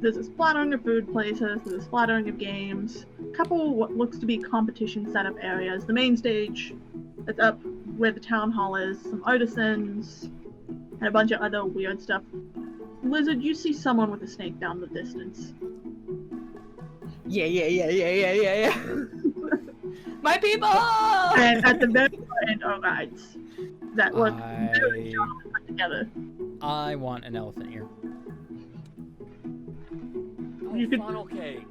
There's a splattering of food places, there's a splattering of games, a couple what looks to be competition setup areas, the main stage that's up where the town hall is, some artisans, and a bunch of other weird stuff. Lizard, you see someone with a snake down the distance. Yeah. My people! And at the very far end are rides that look very I strong put together. want an elephant ear. Oh, You could- funnel cake.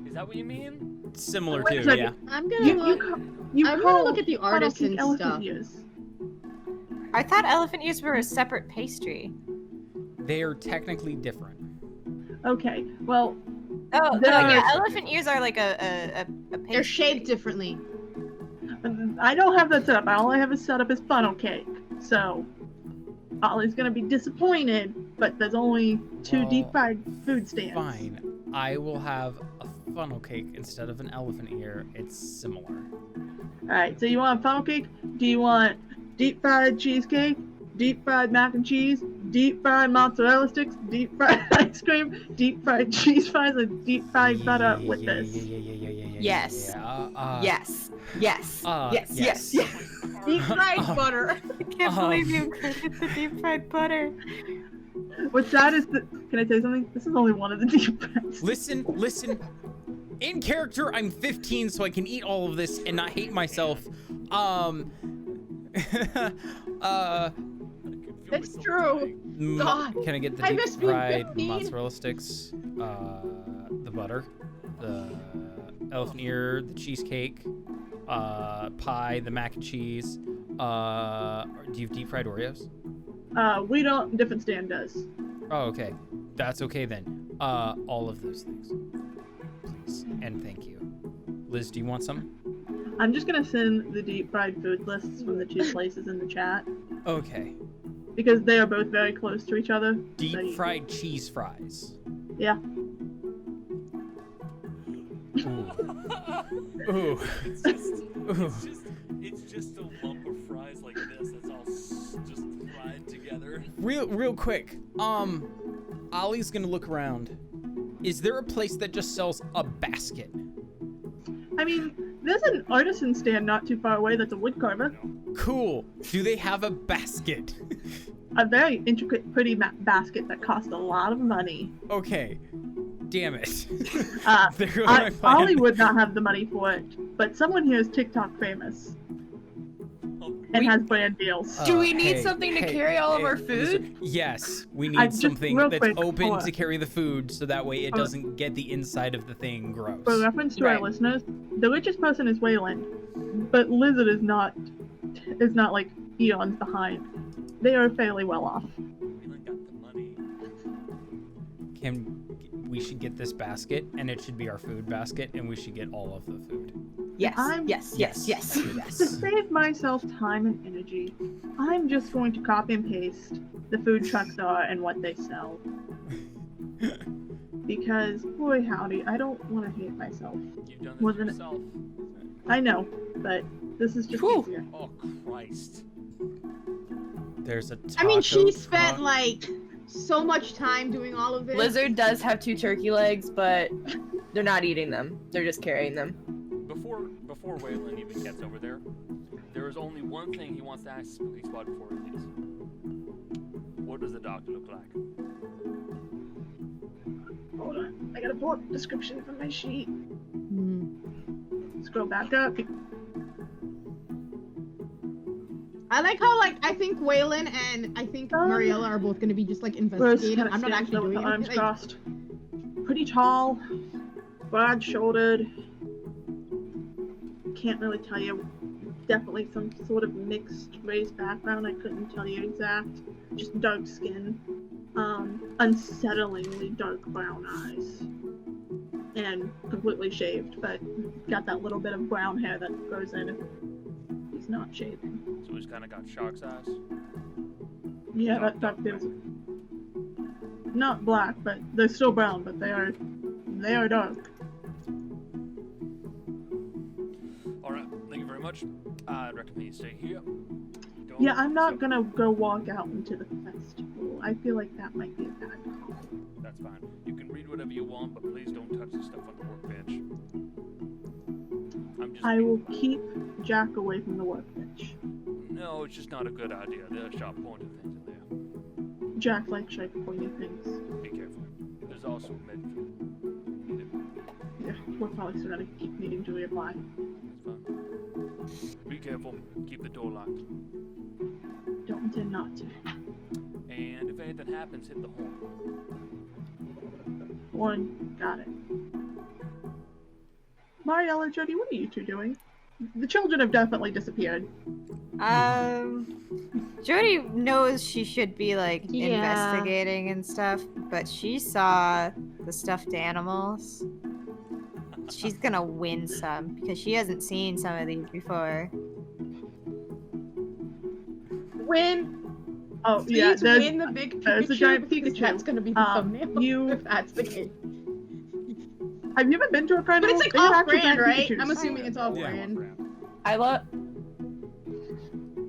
Is that what you mean? Similar Wait a to, second. yeah. I'm gonna You look. I'm call gonna look at the funnel artists cake and elephant stuff. ears. I thought elephant ears were a separate pastry. They are technically different. Okay, well, Oh, There no, are- yeah, elephant ears are like a pastry. They're shaped differently. I don't have that set up. All I have is set up as funnel cake. So, Ollie's gonna be disappointed, but there's only two Well, deep fried food stands. Fine. I will have a funnel cake instead of an elephant ear. It's similar. Alright, so you want funnel cake? Do you want deep fried cheesecake? Deep fried mac and cheese? Deep fried mozzarella sticks? Deep fried ice cream? Deep fried cheese fries? And deep fried butter with this? Yes. Yeah. Yes. Yes. Yes. Yes. Yes. Deep fried butter. I can't believe you included the deep fried butter. What's sad is that, can I tell you something? This is only one of the deep fries. Listen. In character, I'm 15, so I can eat all of this and not hate myself. That's true. God. Can I get the I deep must be fried 15. mozzarella sticks, the butter, the elephant ear, the cheesecake, pie, the mac and cheese. Do you have deep fried Oreos? We don't, different stand does. Oh, okay. That's okay then. All of those things, please, and thank you. Liz, do you want some? I'm just gonna send the deep fried food lists from the two places in the chat. Okay. Because they are both very close to each other. Deep fried cheese fries. Yeah. Ooh. Ooh. It's just a lump of fries like this that's all just fried together. Real quick. Ollie's gonna look around. Is there a place that just sells a basket? I mean, there's an artisan stand not too far away that's a wood carver. Cool. Do they have a basket? A very intricate, pretty basket that costs a lot of money. Okay. Damn it. There goes I, my plan. Ollie would not have the money for it, but someone here is TikTok famous and has brand deals. Do we need something to carry all of our food? Yes, we I need just- something real that's quick, open hold to on. carry the food, so that way it Hold on. doesn't get the inside of the thing gross. For reference to our Right. listeners, the richest person is Wayland, but Lizard is not like eons behind. They are fairly well off. We got the money. Can we should get this basket, and it should be our food basket, and we should get all of the food. Yes, I'm- yes, yes, yes, To yes. save myself time and energy, I'm just going to copy and paste the food trucks are and what they sell. Because, boy howdy, I don't want to hate myself. You've done More this than- yourself. I know, but this is just Whew. easier. Oh, Christ. There's a taco I mean, she spent truck. like so much time doing all of this. Lizard does have 2 turkey legs, but they're not eating them. They're just carrying them. Before Waylon even gets over there, there is only one thing he wants to ask Spooky Squad before he leaves. What does the doctor look like? Hold on, I gotta pull up the description from my sheet. Hmm. Scroll back up. I like how I think Waylon and I think Mariella are both gonna be just like Whereas investigating. kind of I'm not stands actually there with doing the arms anything. crossed. Pretty tall, broad-shouldered. Can't really tell you. Definitely some sort of mixed race background. I couldn't tell you exact. Just dark skin. Unsettlingly dark brown eyes. And completely shaved, but got that little bit of brown hair that grows in if he's not shaving. So he's kind of got shark's eyes. Yeah, that feels not black, but they're still brown, but they are dark. Alright, thank you very much. I'd recommend you stay here. Don't Yeah, I'm not gonna go walk out into the festival. I feel like that might be a bad call. That's fine. You can read whatever you want, but please don't touch the stuff on the workbench. I'm just I being will polite. keep Jack away from the workbench. No, it's just not a good idea. There are sharp pointed things in there. Jack likes sharp pointy things. Be careful. There's also a med kit. Need it. Yeah, we're probably still gonna keep needing to reapply. That's fine. Be careful. Keep the door locked. Don't intend not to. And if anything happens, hit the horn. One, got it. Mariella, Jody, what are you two doing? The children have definitely disappeared. Jody knows she should be like Yeah. investigating and stuff, but she saw the stuffed animals. She's gonna win some because she hasn't seen some of these before. When? Oh, Please yeah, win the big there's a Pikachu, giant because Pikachu. That's gonna be the thumbnail. you- if that's the case. have you ever been to a But carnival? it's like They have off actual brand, giant right? Pikachus. I'm assuming it's off Yeah. brand.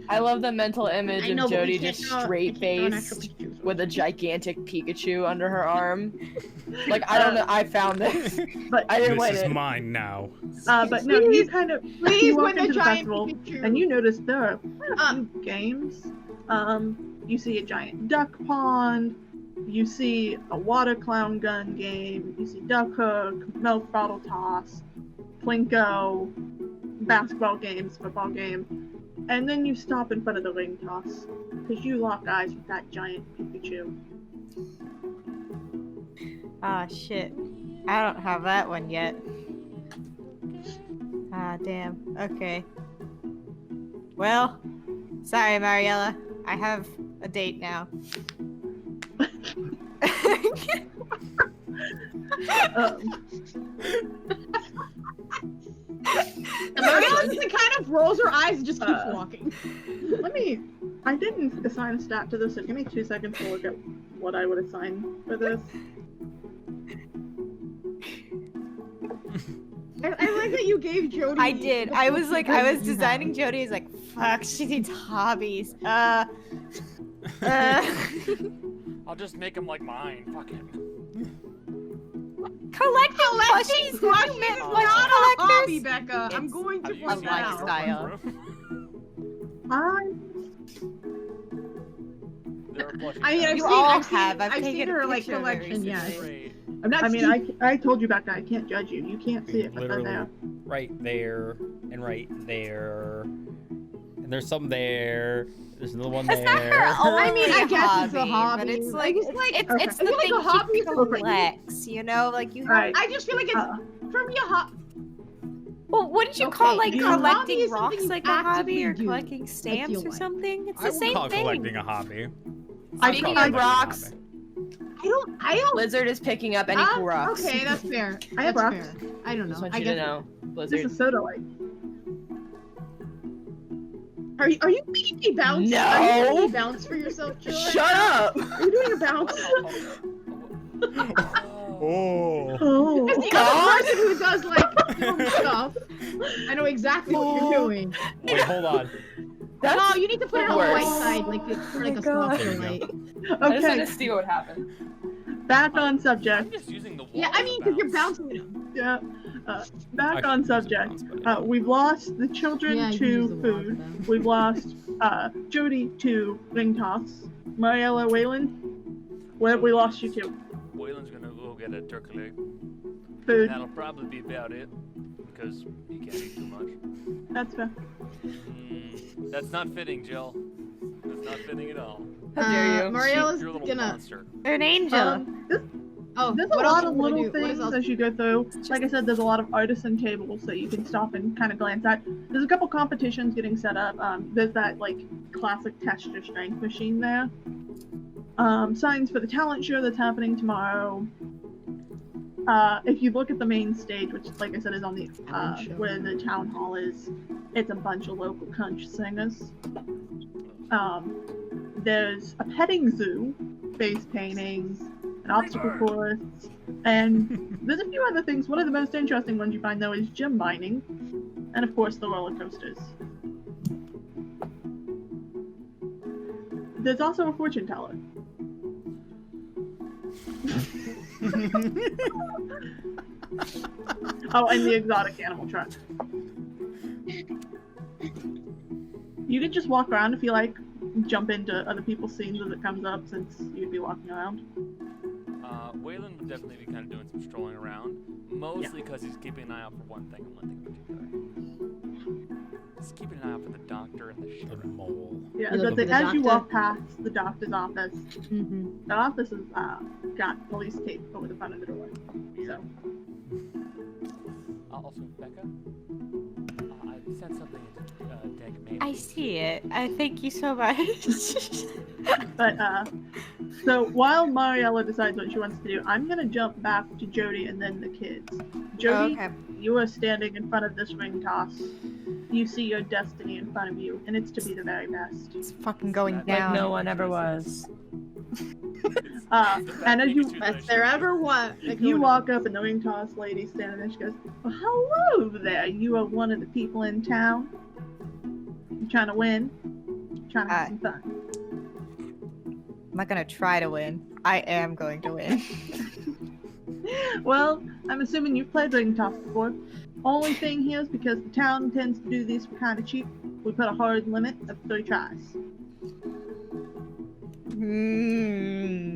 I love the mental image I know, of but we Jody can't just draw- we straight can't draw an actual faced Pikachu. with a gigantic Pikachu under her arm. Like, I don't know, I found this. But I didn't This win is it. mine now. but no, you kind of Please you walk win the into the giant festival Pikachu. and you notice there are quite a few games. You see a giant duck pond. You see a water clown gun game. You see duck hook, milk bottle toss, plinko, basketball games, football game, and then you stop in front of the ring toss because you lock eyes with that giant Pikachu. Ah, shit. I don't have that one yet. Ah, damn. Okay. Well, sorry, Mariella. I have a date now. Mariella just kind of rolls her eyes and just keeps walking. I didn't assign a stat to this, so give me 2 seconds to look at what I would assign for this. I like that you gave Jody. I did. I was like, I was designing Jody. I was like, fuck, she needs hobbies. I'll just make him like mine. Fuck it. collecting Collecting plushies. plushies is Plushie not a hobby, collectors? Becca. I'm It's going to Have you a point seen that my out. lifestyle. girlfriend's room? I There are plushies I mean, out I've You seen, all I've seen, have. I've I've taken seen a her like picture of it collection. Yes. recently. Great. I'm not. I mean, I told you back then, I can't judge you. You can't see it, but they're Literally there. right there and right there. And there's some there. There's another one That's there. not her only I mean, I guess it's a but hobby. it's I like just like- it's Okay. it's I the feel like thing a hobby she is a- collects. You know, like you have. Right. I just feel like it's for me a hobby. Well, wouldn't you call like you- A hobby collecting is something rocks you like a hobby actively or do, collecting stamps or like. something? It's I the would same call thing. collecting a hobby. I Speaking call of it- rocks, I don't. Blizzard is picking up any cool rocks. Okay, that's fair. I have That's rocks. fair. I don't know. Just want I you to guess. know, This Blizzard. is soda light. Are you making me bounce? No! Are you making me bounce for yourself, Jill? Shut up! Are you doing a bounce? Oh. Oh. As the other person who does like film stuff, I know exactly what you're doing. Wait, hold on. That's No, you need to put it on the worse. white side, like for like a God. softer light. I just want Okay, to see what would happen. back on I'm subject. just using the wall. Yeah, I mean, because you're bouncing it. Yeah. Back I on could use a subject. bounce, but I don't. We've lost the children Yeah, you can use to the wall for food. that. We've lost Jody to ring toss. Mariella, Waylon, where have we lost you to? Waylon's gonna go get a turkey leg. Food. That'll probably be about it, because he can't eat too much. That's fair. That's not fitting, Jill. That's not fitting at all. How dare you? Mariella's You're a little gonna. monster. You're an angel. Oh, There's what a else lot are of we gonna little do? What is things else? as you go through. Like I said, there's a lot of artisan tables that you can stop and kind of glance at. There's a couple competitions getting set up. There's that like classic test your strength machine there. Signs for the talent show that's happening tomorrow. If you look at the main stage, which like I said is on the where the town hall is, it's a bunch of local country singers. There's a petting zoo, face paintings, an obstacle course, and there's a few other things. One of the most interesting ones you find though is gem mining, and of course the roller coasters. There's also a fortune teller. Oh, and the exotic animal truck. You could just walk around if you like, jump into other people's scenes as it comes up, since you'd be walking around. Waylon would definitely be kind of doing some strolling around, mostly because he's keeping an eye out for one thing and one thing in particular. He's keeping an eye out for the doctor and the sheriff. The mole. Yeah, You but looking for the as you doctor? walk past the doctor's office, Mm-hmm. the office has got police tape over the front of the door. So, Also, Becca, I sent something into Dag I see it. I thank you so much. but so while Mariella decides what she wants to do, I'm gonna jump back to Jody and then the kids. Jody, Okay. you are standing in front of this ring toss. You see your destiny in front of you, and it's to be the very best. It's fucking going Like down. Like no one ever was. And as you If there ever was, you walk up and the ring toss lady standing there, she goes, well, hello there. You are one of the people in town. You trying to win? Trying to have some fun. I'm not gonna try to win. I am going to win. Well, I'm assuming you've played ring toss before. Only thing here is because the town tends to do these for kind of cheap, we put a hard limit of 3 tries.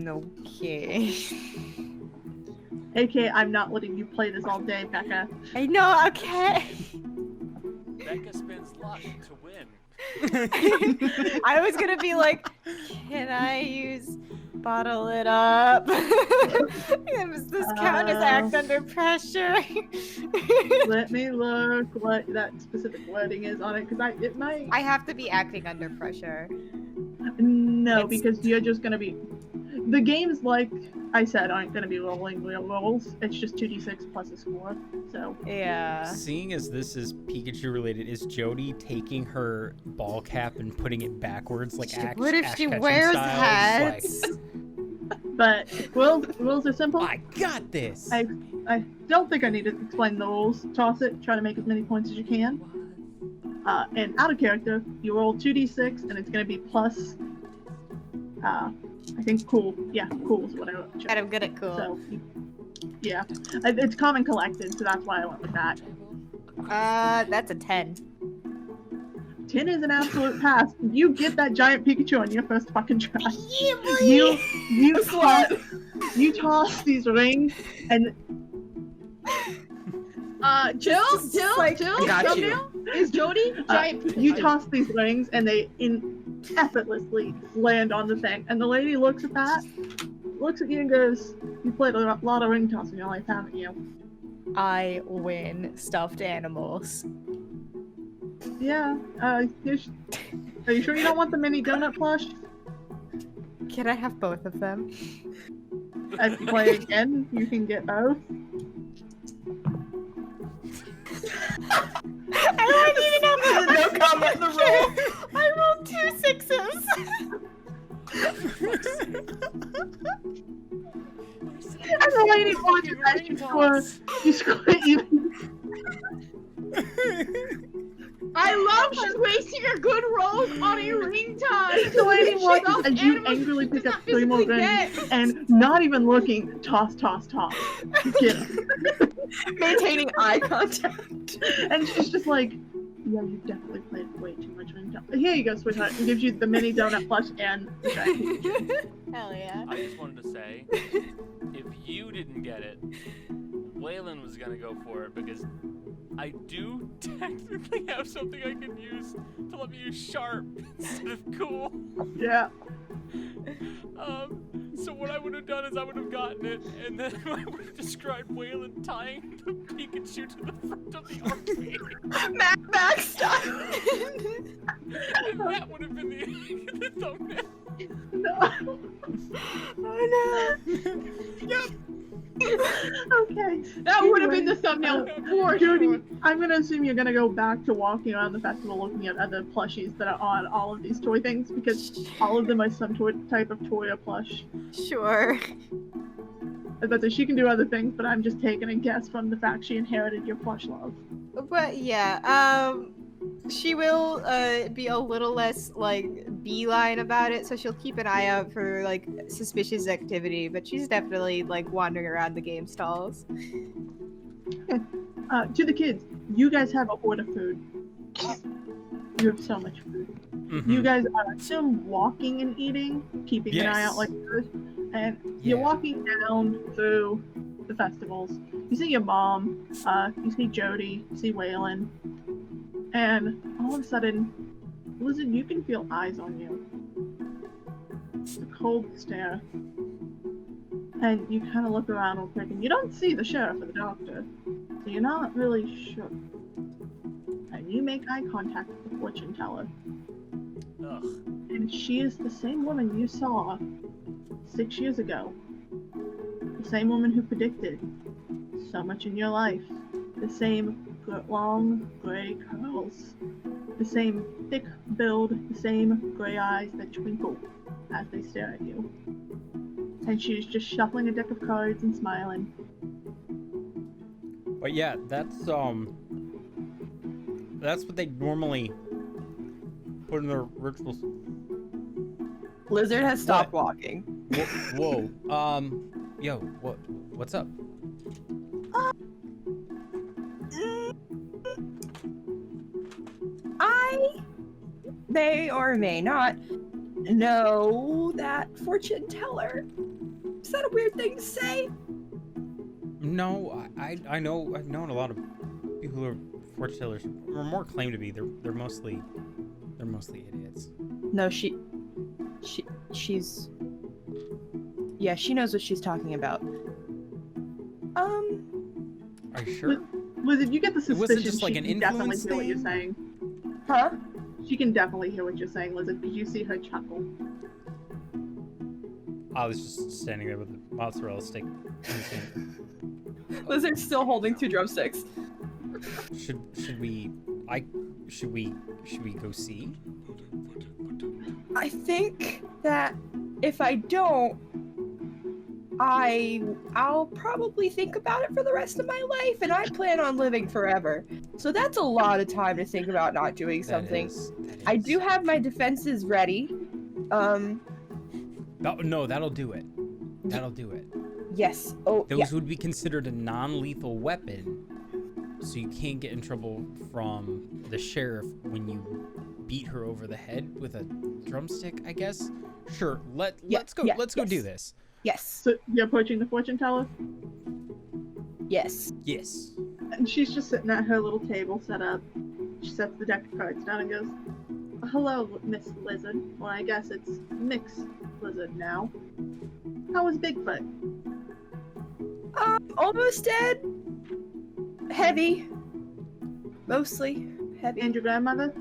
Okay. AK, I'm not letting you play this all day, Becca. I know, okay. Becca spends luck to win. I was gonna be like, can I use bottle it up? Does this count as act under pressure? Let me look what that specific wording is on it, because it might... I have to be acting under pressure. No, It's- because you're just gonna be... The games, like I said, aren't gonna be rolling real rolls. It's just 2d6 plus a score, so... Yeah. Seeing as this is Pikachu related, is Jody taking her ball cap and putting it backwards, like Ash What if she Ketchum wears style? hats? But rules are simple. I got this! I don't think I need to explain the rules. Toss it, try to make as many points as you can. And out of character, you roll 2d6, and it's gonna be plus... I think cool. Yeah, cool is what I wrote. And I'm good at cool. So, yeah. It's common collected, so that's why I went with that. That's a 10. 10 is an absolute pass. You get that giant Pikachu on your first fucking try. Yeah, boy. You toss these rings, and Jill, I got you. is Jody giant Pikachu? you toss these rings, and they effortlessly land on the thing. And the lady looks at that, looks at you, and goes, "You played a lot of ring toss in your life, haven't you?" I win stuffed animals. Yeah. Are you sure you don't want the mini donut plush? Can I have both of them? If you play again, you can get both. I don't even know. No comment in the roll. I rolled 2 6s. And the lady watches as you score even. I love she's wasting her good rolls on a ringtone. The lady watches Stuffed as you animals angrily she does pick up not 3 more physically rings get. and not even looking, toss, toss, toss. Get 'em. Maintaining eye contact. And she's just like, yeah, you definitely played way too much ringtone. Here you go, sweetheart. It gives you the mini donut plush and the giant. Hell yeah. I just wanted to say, if you didn't get it, Waylon was gonna go for it because I do technically have something I can use to let me use sharp instead of cool. Yeah. So what I would have done is I would have gotten it, and then I would have described Waylon tying the Pikachu to the front of the arcade. Mad Max style. And that would have been the thumbnail. No. Oh Yep. Okay. That would have been the thumbnail for Jody, sure. I'm gonna assume you're gonna go back to walking around the festival looking at other plushies that are on all of these toy things because all of them are some type of toy or plush. Sure. But she can do other things, but I'm just taking a guess from the fact she inherited your plush love. But yeah, she will be a little less like beeline about it, so she'll keep an eye out for like suspicious activity, but she's definitely like wandering around the game stalls. To the kids, you guys have a hoard of food. You have so much food. Mm-hmm. You guys are still walking and eating, keeping an eye out like this, and you're walking down through the festivals. You see your mom, you see Jody, you see Waylon, and all of a sudden, Lizard, you can feel eyes on you. A cold stare. And you kind of look around real quick, and you don't see the sheriff or the doctor, so you're not really sure. And you make eye contact with the fortune teller. Ugh. And she is the same woman you saw 6 years ago. The same woman who predicted so much in your life. The same long gray curls. The same thick build. The same gray eyes that twinkle as they stare at you. And she's just shuffling a deck of cards and smiling. But yeah, that's what they normally put in their rituals. Lizard has stopped walking. Whoa. Yo, what's up? I may or may not know that fortune teller. Is that a weird thing to say? No, I know I've known a lot of people who are fortune tellers, or more claim to be. They're mostly idiots. No, she's yeah, she knows what she's talking about. Are you sure? Lizard, you get the It wasn't suspicion just like she an can definitely influence hear what you're thing? saying. Huh? She can definitely hear what you're saying, Lizard, because you see her chuckle. I was just standing there with a mozzarella stick. Lizard's still holding 2 drumsticks. Should we go see? I think that if I don't, I'll probably think about it for the rest of my life, and I plan on living forever. So that's a lot of time to think about not doing something. That I is. do have my defenses ready. No, that'll do it. That'll do it. Yes. Oh, Those yeah. would be considered a non-lethal weapon, so you can't get in trouble from the sheriff when you beat her over the head with a drumstick, I guess. Sure, let's go. Let's go do this. Yes. So you're approaching the fortune teller, Yes. Yes. and she's just sitting at her little table set up. She sets the deck of cards down and goes, "Hello, Miss Lizard. Well, I guess it's Mix Lizard now. How was Bigfoot? Almost dead. Heavy. Mostly heavy. And your grandmother?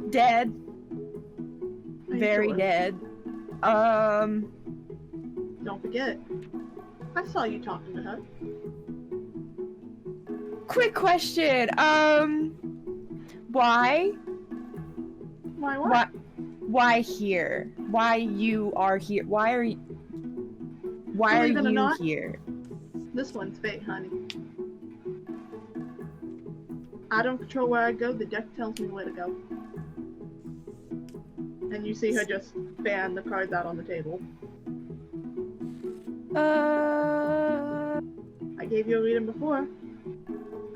Dead. Are you Very sure? dead. Don't forget, I saw you talking to her. Quick question. Why? Why what? Why here? Why you are here? Why are you Believe it or not, here? This one's fate, honey. I don't control where I go, the deck tells me where to go. And you see her just fan the cards out on the table. I gave you a reading before.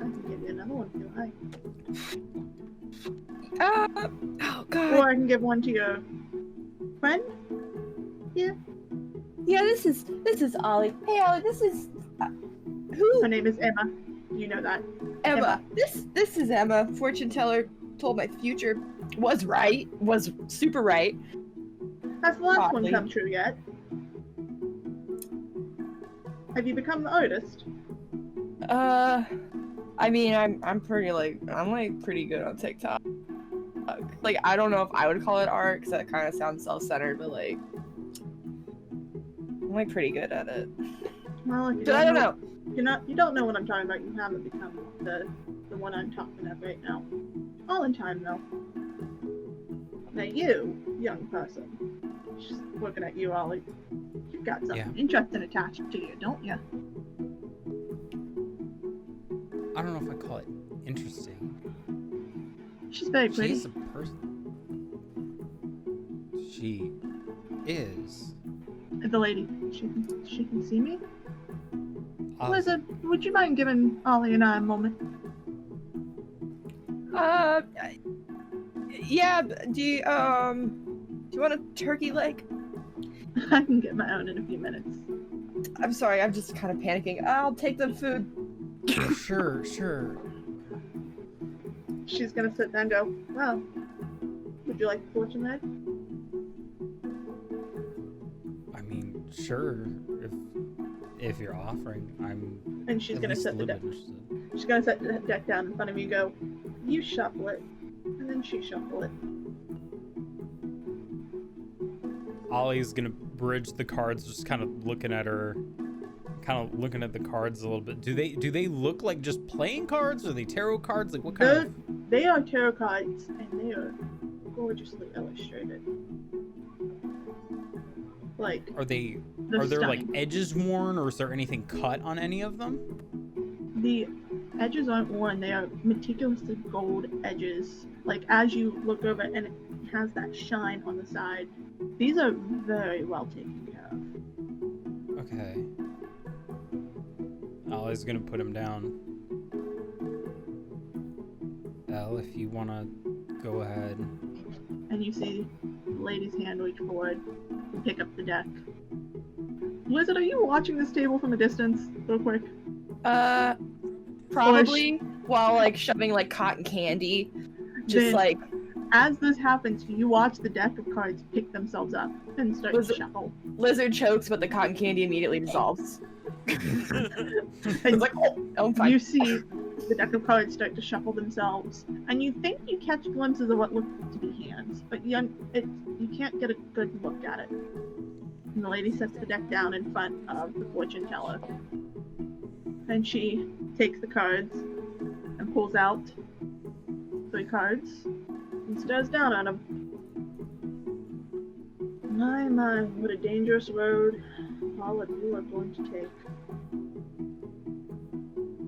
I can give you another one if you like. Oh god. Or I can give one to your friend. Yeah. Yeah, this is Ollie. Hey Ollie, this is who? Her name is Emma. You know that. Emma. This is Emma. Fortune teller told my future was super right. Has the last Oddly. one come true yet? Have you become the artist? I mean, I'm pretty pretty good on TikTok. Like, I don't know if I would call it art because that kind of sounds self-centered, but like, I'm like pretty good at it. Well, if you But I don't know. You don't know what I'm talking about. You haven't become the one I'm talking about right now. All in time, though. Now you, young person, just looking at you, Ollie. You've got something interesting attached to you, don't you? I don't know if I call it interesting. She's very pretty. She's a person. She is. The lady. She can see me. Blizzard, would you mind giving Ollie and I a moment? Yeah. Do you want a turkey leg? I can get my own in a few minutes. I'm sorry, I'm just kind of panicking. I'll take the food. Sure. She's gonna sit there and go, well, would you like a fortune egg? I mean, sure. If you're offering, I'm. And she's gonna set the deck. She's gonna set the deck down in front of you. Go, you shuffle it, and then she shuffle it. Ollie's gonna bridge the cards, just kind of looking at her, kind of looking at the cards a little bit. Do they look like just playing cards? Are they tarot cards? Like what kind of? They are tarot cards, and they are gorgeously illustrated. Like, are there like edges worn, or is there anything cut on any of them? The edges aren't worn, they are meticulously gold edges. Like, as you look over and it has that shine on the side. These are very well taken care of. Okay. Ollie's gonna put him down. Elle, if you wanna go ahead. And you see the lady's hand reach forward and pick up the deck. Blizzard, are you watching this table from a distance, real quick? Probably while like shoving like cotton candy. Just like as this happens, you watch the deck of cards pick themselves up and start to shuffle. Lizard chokes, but the cotton candy immediately dissolves. It's like, oh, I'm fine. You see the deck of cards start to shuffle themselves, and you think you catch glimpses of what look to be hands, but you can't get a good look at it. And the lady sets the deck down in front of the fortune teller. And she takes the cards and pulls out 3 cards and stares down at them. My, what a dangerous road all of you are going to take.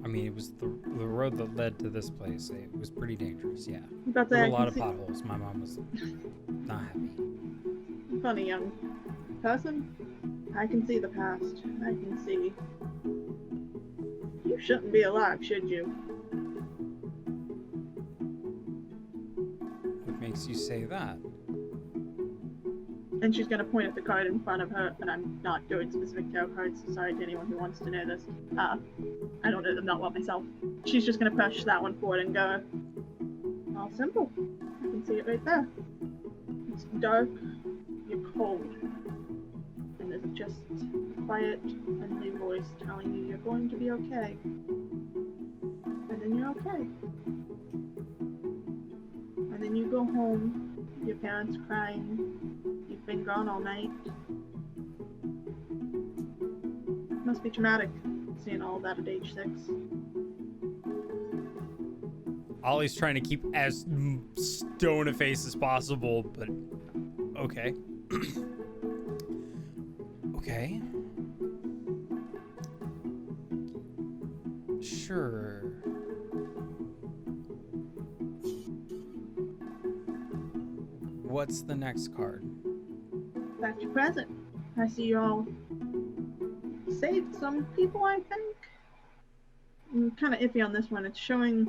I mean, it was the road that led to this place. It was pretty dangerous, yeah. There were a lot of potholes. My mom was not happy. Funny young person. I can see the past. I can see. You shouldn't be alive, should you? What makes you say that? And she's gonna point at the card in front of her, and I'm not doing specific tarot cards, so sorry to anyone who wants to know this. I don't know them that well myself. She's just gonna push that one forward and go, all simple. I can see it right there. It's dark, you're cold, and there's just a quiet, friendly voice telling you you're going to be okay. And then you're okay. And then you go home, your parents crying, you've been gone all night. Must be traumatic, seeing all of that at age 6. Ollie's trying to keep as stone a face as possible, but okay. Okay. Sure. What's the next card? That's your present. I see you all saved some people, I think. I'm kind of iffy on this one. It's showing,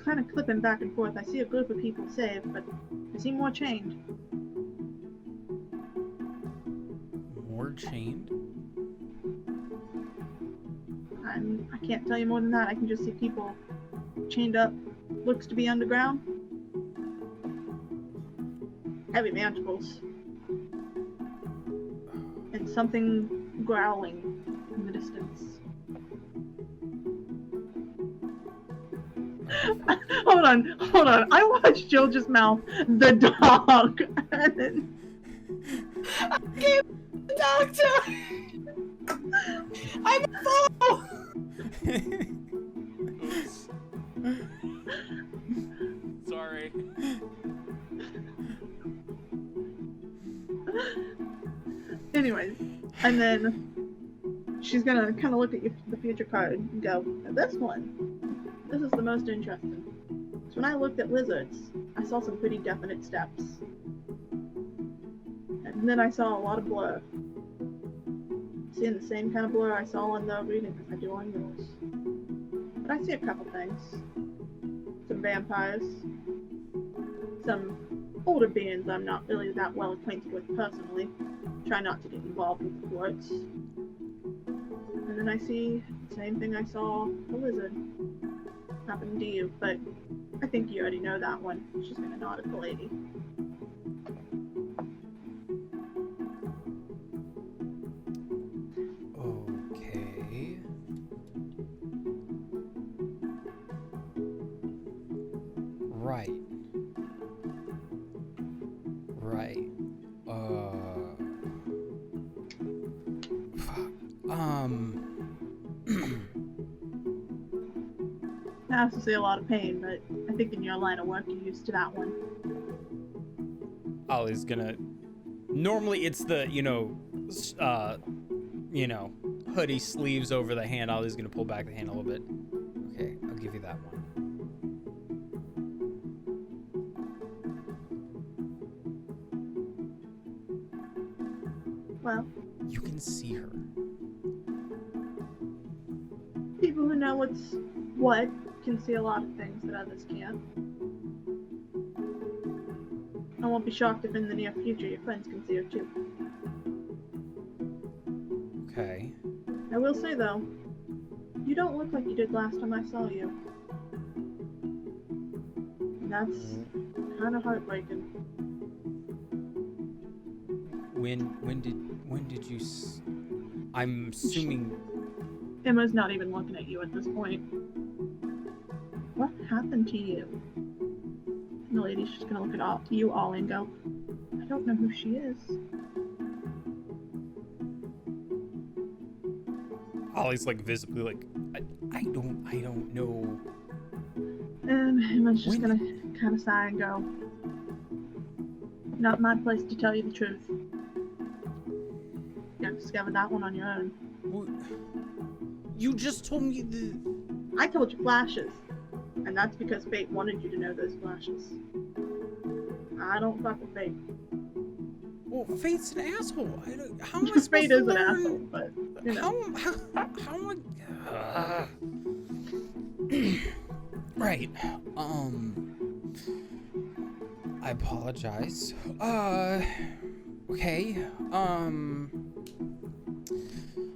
kind of clipping back and forth. I see a group of people saved, but I see more chained. More chained? I can't tell you more than that. I can just see people chained up. Looks to be underground. Heavy manacles. And something growling in the distance. Hold on. I watched Jill just mouth the dog. And then... I gave the doctor! I'm a fool! Oops. Sorry. Anyways, and then she's gonna kind of look at the future card and go, this is the most interesting. So when I looked at lizards, I saw some pretty definite steps. And then I saw a lot of blur. Seeing the same kind of blur I saw on the reading as I do on yours. But I see a couple things. Some vampires. Some older beings I'm not really that well acquainted with personally. Try not to get involved with the courts. And then I see the same thing I saw a lizard happen to you, but I think you already know that one. She's gonna nod at the lady. Okay. Right. I have to say a lot of pain, but I think in your line of work you're used to that one. Ollie's gonna... Normally it's the, hoodie sleeves over the hand. Ollie's gonna pull back the hand a little bit. Okay, I'll give you that one. Well, You can see her. people who know what's what can see a lot of things that others can't. I won't be shocked if in the near future your friends can see her too. Okay. I will say though, you don't look like you did last time I saw you. And that's kind of heartbreaking. When did you I'm assuming... Emma's not even looking at you at this point. What happened to you? And the lady's just gonna look at you all and go, I don't know who she is. Ollie's like visibly like, I don't know. And Emma's just gonna kind of sigh and go, not my place to tell you the truth. You gotta discover that one on your own. You just told me the... I told you flashes, and that's because fate wanted you to know those flashes. I don't fuck with fate. Well, fate's an asshole. How am I supposed Fate to is an learn? asshole, but you know. How am I... Right. I apologize. Okay.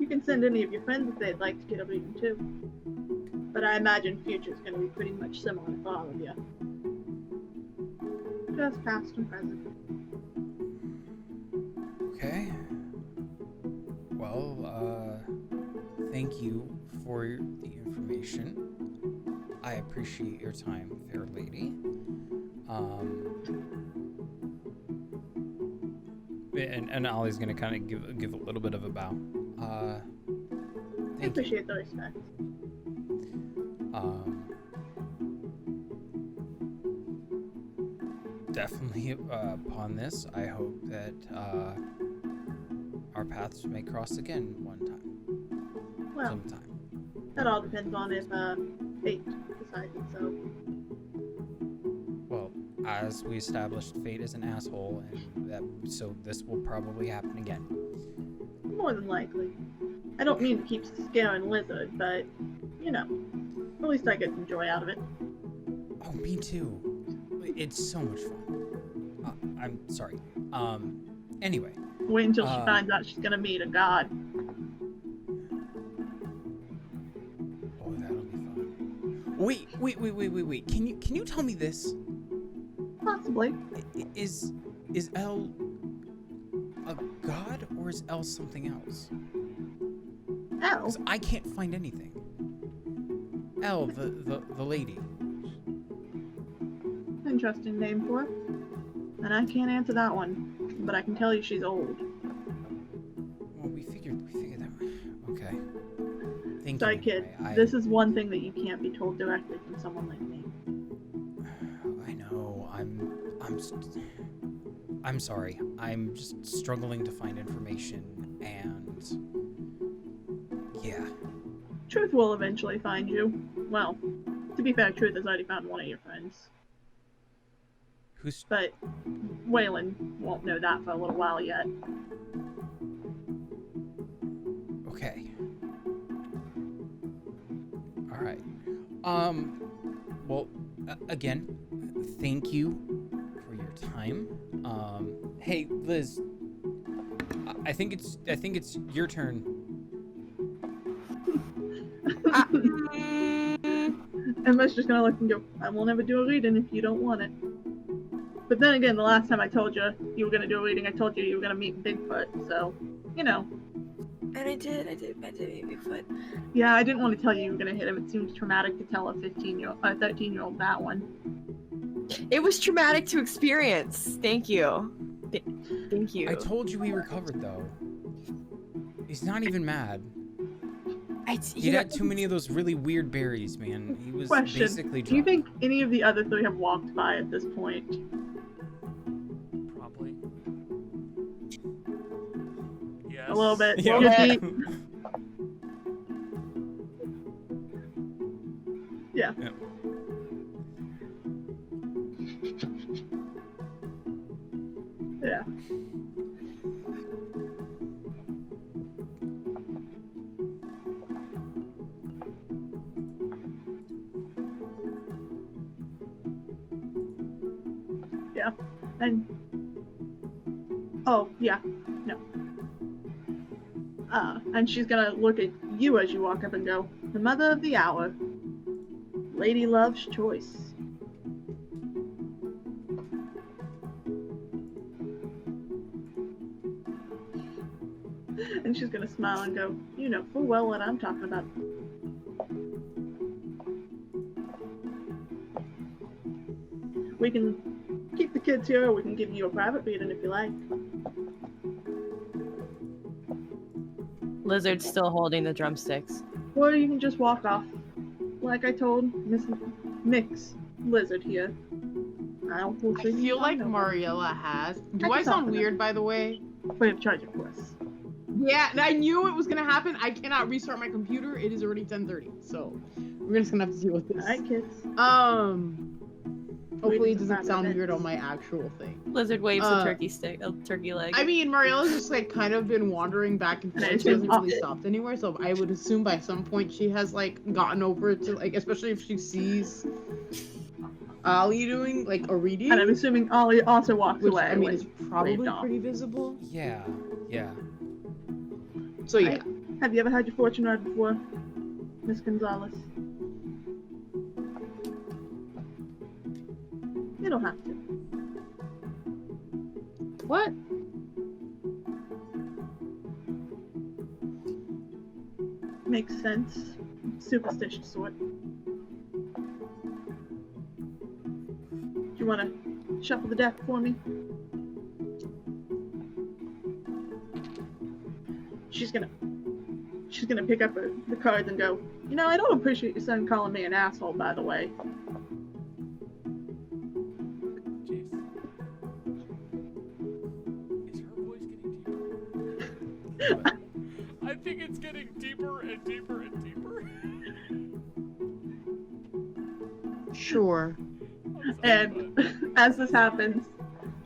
You can send any of your friends if they'd like to get a reading too. But I imagine future's gonna be pretty much similar for all of you. Just past and present. Okay. Well, thank you for the information. I appreciate your time, fair lady. And Ollie's gonna kind of give a little bit of a bow. I appreciate the respect. Definitely upon this, I hope that our paths may cross again one time. Well, Sometime. that all depends on if fate decides it so. Well, as we established, fate is an asshole, and so this will probably happen again. More than likely. I don't mean to keep scaring Lizard, but, you know, at least I get some joy out of it. Oh, me too. It's so much fun. I'm sorry. Anyway. Wait until she finds out she's gonna meet a god. Oh, that'll be fun. Wait. Can you tell me this? Possibly. Is Elle a god, or is Elle something else? Elle? 'Cause I can't find anything. Elle, the lady. Interesting name for her. And I can't answer that one, but I can tell you she's old. Well, we figured that. Okay. Thank Sorry, you. kid. This is one thing that you can't be told directly from someone like me. I know. I'm sorry. I'm just struggling to find information, and yeah. Truth will eventually find you. Well, to be fair, Truth has already found one of your friends. But Waylon won't know that for a little while yet. Okay. All right. Well, again, thank you for your time. Hey, Liz. I think it's your turn. Emma's just gonna look and go, I will never do a reading if you don't want it. But then again, the last time I told you you were gonna do a reading, I told you were gonna meet Bigfoot, so, you know. And I did meet Bigfoot. Yeah, I didn't want to tell you were gonna hit him. It seems traumatic to tell a 13-year-old that one. It was traumatic to experience. Thank you. Thank you. I told you he recovered, though. He's not even mad. He had too many of those really weird berries, man. He was basically drunk. Do you think any of the other three have walked by at this point? Probably. Yes. A little bit. Yeah. Yeah. Yeah. Yeah. Yeah. And oh, yeah. No. And she's gonna look at you as you walk up and go, the mother of the hour. Lady Love's choice. And she's gonna smile and go, you know full well what I'm talking about. We can keep the kids here, or we can give you a private reading if you like. Lizard's still holding the drumsticks. Or you can just walk off. Like I told Mix Lizard here. I feel like Mariella has. Do I sound weird, by the way? Free of charge, of course. Yeah, I knew it was gonna happen. I cannot restart my computer. It is already 10:30, so we're just gonna have to deal with this. Alright, kids. Hopefully it doesn't sound weird on my actual thing. Lizard waves a turkey leg. I mean, Mariella's just like kind of been wandering back and forth. She hasn't really stopped anywhere, so I would assume by some point she has like gotten over to like, especially if she sees Ollie doing like a reading. And I'm assuming Ollie also walks away. I mean, it's probably pretty visible. Yeah. So yeah. Have you ever had your fortune read before, Miss Gonzalez? You don't have to. What? Makes sense. Superstitious sort. Do you want to shuffle the deck for me? she's gonna pick up the cards and go, you know, I don't appreciate your son calling me an asshole, by the way. Jeez. Is her voice getting deeper? I think it's getting deeper and deeper and deeper. Sure. And as this happens,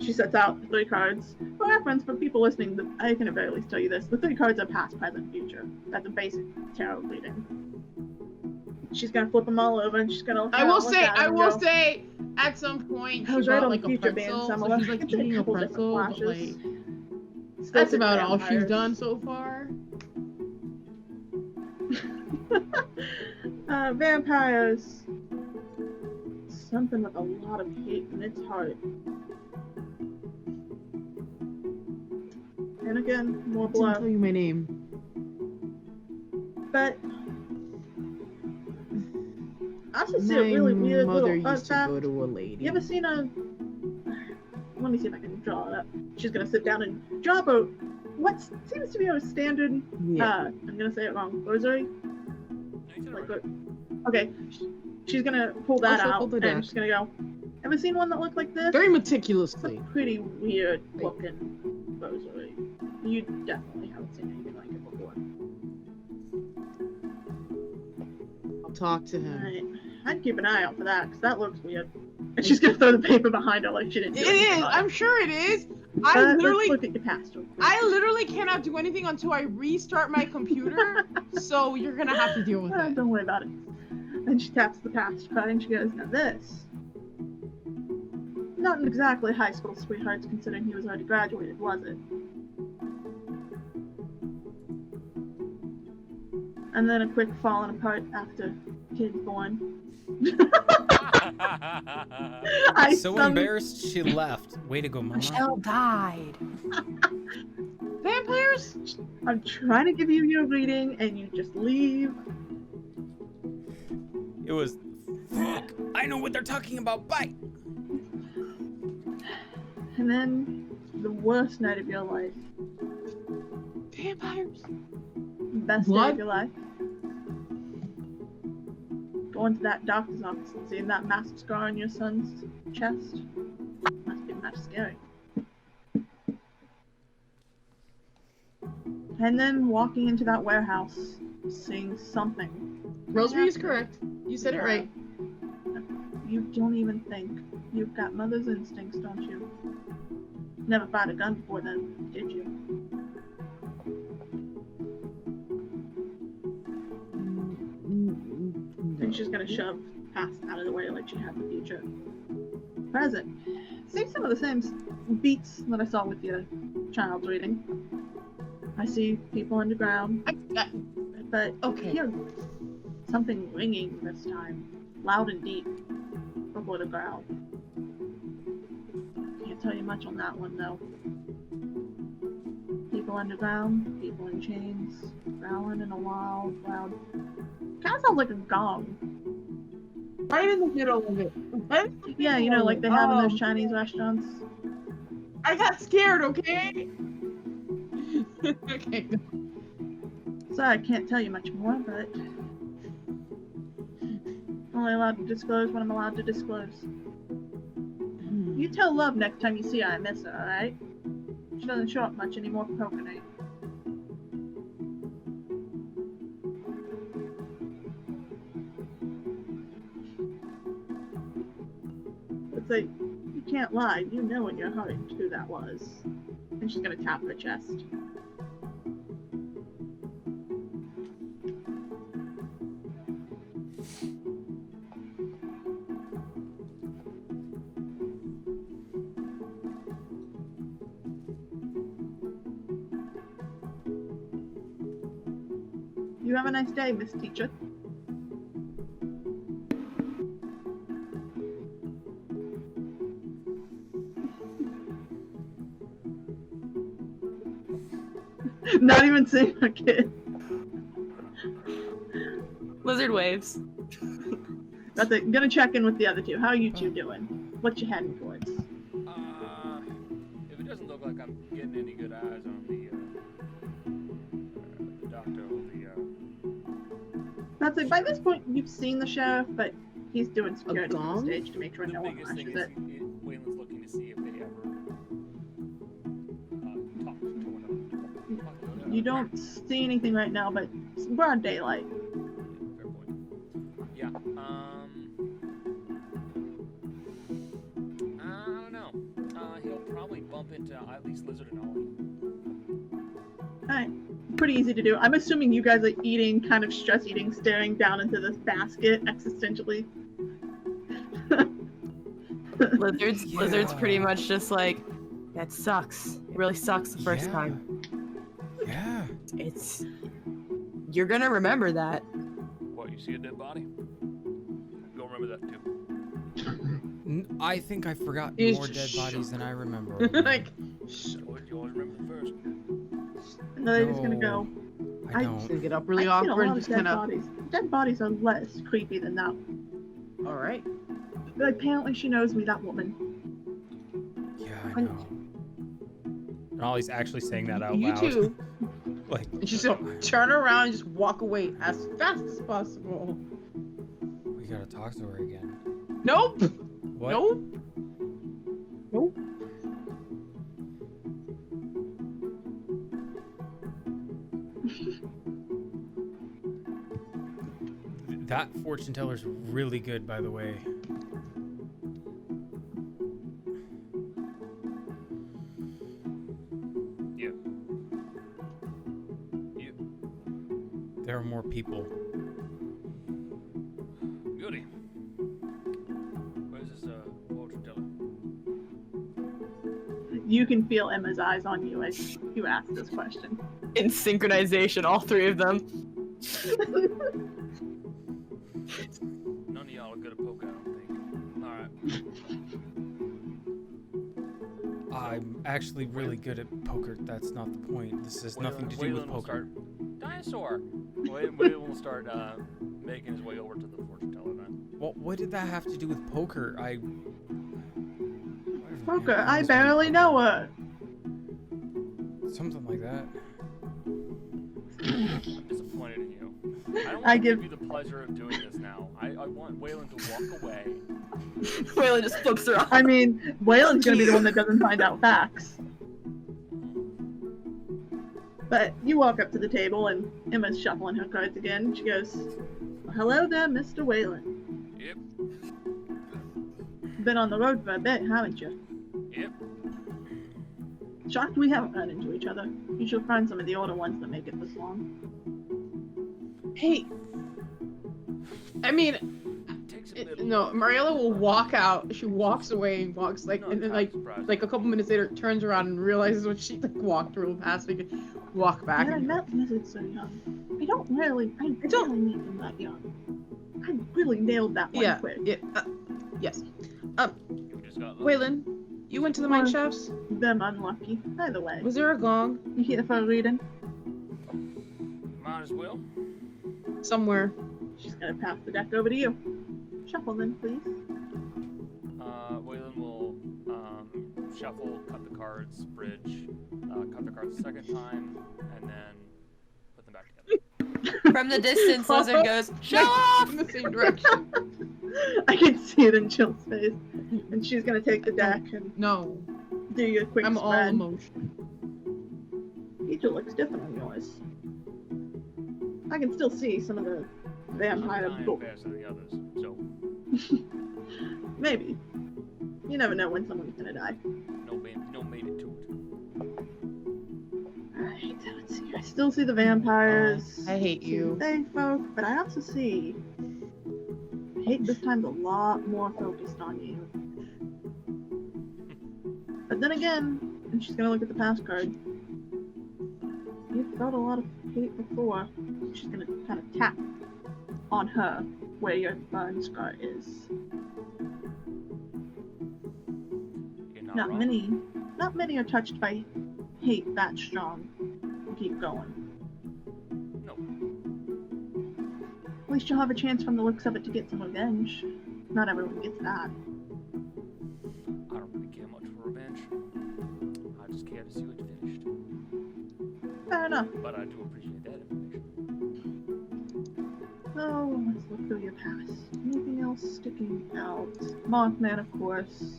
she sets out the 3 cards. For reference, for people listening, I can at very least tell you this. The 3 cards are past, present, future. That's a basic tarot reading. She's gonna flip them all over and she's gonna I will say, at some point, I she was right brought on like the a future being pretzel, so similar. she's like It's a eating a couple different pretzel, but flashes. like, Still that's to about all she's vampires. done so far. Vampires. Something with a lot of hate in its heart. And again, more I didn't tell blood. you my name. But I also see a really weird My mother little used to artifact. go to a lady. You ever seen a... Let me see if I can draw it up. She's gonna sit down and draw a what seems to be a standard, Yeah. I'm gonna say it wrong, rosary? No, you said it Like, right. okay, she's gonna pull that I'll out, shuffle the and deck. she's gonna go, ever seen one that looked like this? Very It's a meticulously. pretty weird looking rosary. You definitely haven't seen anything like it before. I'll talk to him. Alright, I'd keep an eye out for that, because that looks weird. And she's gonna throw the paper behind her like she didn't do It anything is. about I'm sure it is. Let's look at your past. I literally cannot do anything until I restart my computer. So you're gonna have to deal with it. Don't worry about it. And she taps the past card and she goes, now this. Not exactly high school sweethearts considering he was already graduated, was it? And then a quick falling apart after kid born. Embarrassed she left. Way to go, Mama. Michelle died. Vampires? I'm trying to give you your reading and you just leave. It was. Fuck! I know what they're talking about. Bye. And then the worst night of your life. Vampires. Best day What? of your life. Going to that doctor's office and seeing that massive scar on your son's chest. Must be much scary. And then walking into that warehouse, seeing something. Rosary is correct. You said it right. You don't even think. You've got mother's instincts, don't you? Never fired a gun before then, did you? And she's gonna shove past out of the way like she had in the future. Present. Seems some of the same beats that I saw with your child's reading. I see people underground, but Okay. I hear something ringing this time, loud and deep, before the growl. Can't tell you much on that one though. People underground, people in chains, growling in a loud. Kind of sounds like a gong. Right in the middle of it. Right? Yeah, you know, like they have in Oh. those Chinese restaurants. I got scared, okay? Okay. Sorry, I can't tell you much more, but only allowed to disclose what I'm allowed to disclose. You tell Love next time you see her I miss her, alright? She doesn't show up much anymore for poker night. It's like, you can't lie, you know in your heart who that was. And she's gonna tap her chest. You have a nice day, Miss Teacher. Not even seeing a kid. Lizard waves. That's it. I'm gonna check in with the other two. How are you two doing? What you heading towards? If it doesn't look like I'm getting any good eyes on the doctor or the say by this point you've seen the sheriff, but he's doing security on the gong? stage to make sure no one biggest thing rushes is it. Waylon's looking to see if they ever talk to one another. You don't see anything right now, but it's broad daylight. Fair point. Yeah. I don't know. He'll probably bump into at least Lizard and Ollie. Alright. Pretty easy to do. I'm assuming you guys are eating, kind of stress eating, staring down into this basket existentially. Lizard's pretty much just like, that sucks. It really sucks the first time. Yeah. You're gonna remember that. What, you see a dead body? Go remember that too. I think I forgot He's more just dead bodies than I remember. Like, You always remember the first. And then they're just gonna go. I gonna don't. get up really I've seen a awkward lot and of just dead kind of. bodies. Dead bodies are less creepy than that. All right. But apparently she knows me, that woman. Yeah, I know. And Ollie's actually saying that out You loud. too. Like, And she's gonna turn around and just walk away as fast as possible. we gotta talk to her again. Nope. What? Nope. Nope. That fortune teller's really good, by the way. Yeah. Yeah. There are more people. Goody. Where's this fortune teller? You can feel Emma's eyes on you as you ask this question. In synchronization, all three of them. None of y'all are good at poker, I don't think. Alright. I'm actually really good at poker. That's not the point. This has nothing to do with Waylon will poker. start... Dinosaur! Waylon will start making his way over to the fortune teller then. Well, what did that have to do with poker? Poker, I barely know her. Something like that. I'm disappointed in you. I don't want I to give- give you the pleasure of doing this now. I want Waylon to walk away. Waylon just flips her off. I mean, Waylon's gonna be the one that doesn't find out facts. But you walk up to the table and Emma's shuffling her cards again. She goes, "Hello there, Mr. Waylon. Yep. Been on the road for a bit, haven't you? Yep. Shocked we haven't run into each other. You should find some of the older ones that make it this long." Hey. I mean, Takes a bit no. Mariella will walk out. She walks away and walks like, No, and then I'm like surprised. a couple minutes later, turns around and realizes what she like walked real past. We could walk back. When I And, met Lizard so young, I don't really meet him that young. I really nailed that one yeah. quick. Yeah. Yes. You just got lucky. Waylon, you went to the mine shafts. Them unlucky. Either way, Was there a gong you here for a reading? Might as well. somewhere? She's gonna pass the deck over to you. Shuffle then, please. Waylon will shuffle, cut the cards, bridge, cut the cards a second time, and then put them back together. From the distance, Lizard goes, "Show off!" In the same direction. I can see it in Chill's face. And she's gonna take the deck and No, do your quick I'm all spread. emotion. Each looks different on yours. I can still see some of the vampire I'm dying gold. faster than the others, so Maybe. You never know when someone's gonna die. no made it to it. Alright, let's see. I still see the vampires. I hate you. They folk, but I also see hate this time's a lot more focused on you. But then again, and she's gonna look at the past card. You've felt a lot of hate before. She's gonna kind of tap on her where your burn scar is. You're Not wrong. many are touched by hate that strong. Keep going. No. At least you'll have a chance from the looks of it to get some revenge. Not everyone gets that. I don't really care much for revenge. I just care to see it finished. Fair enough. But I do appreciate that information. So, let's look through your past. Anything else sticking out? Mothman, of course.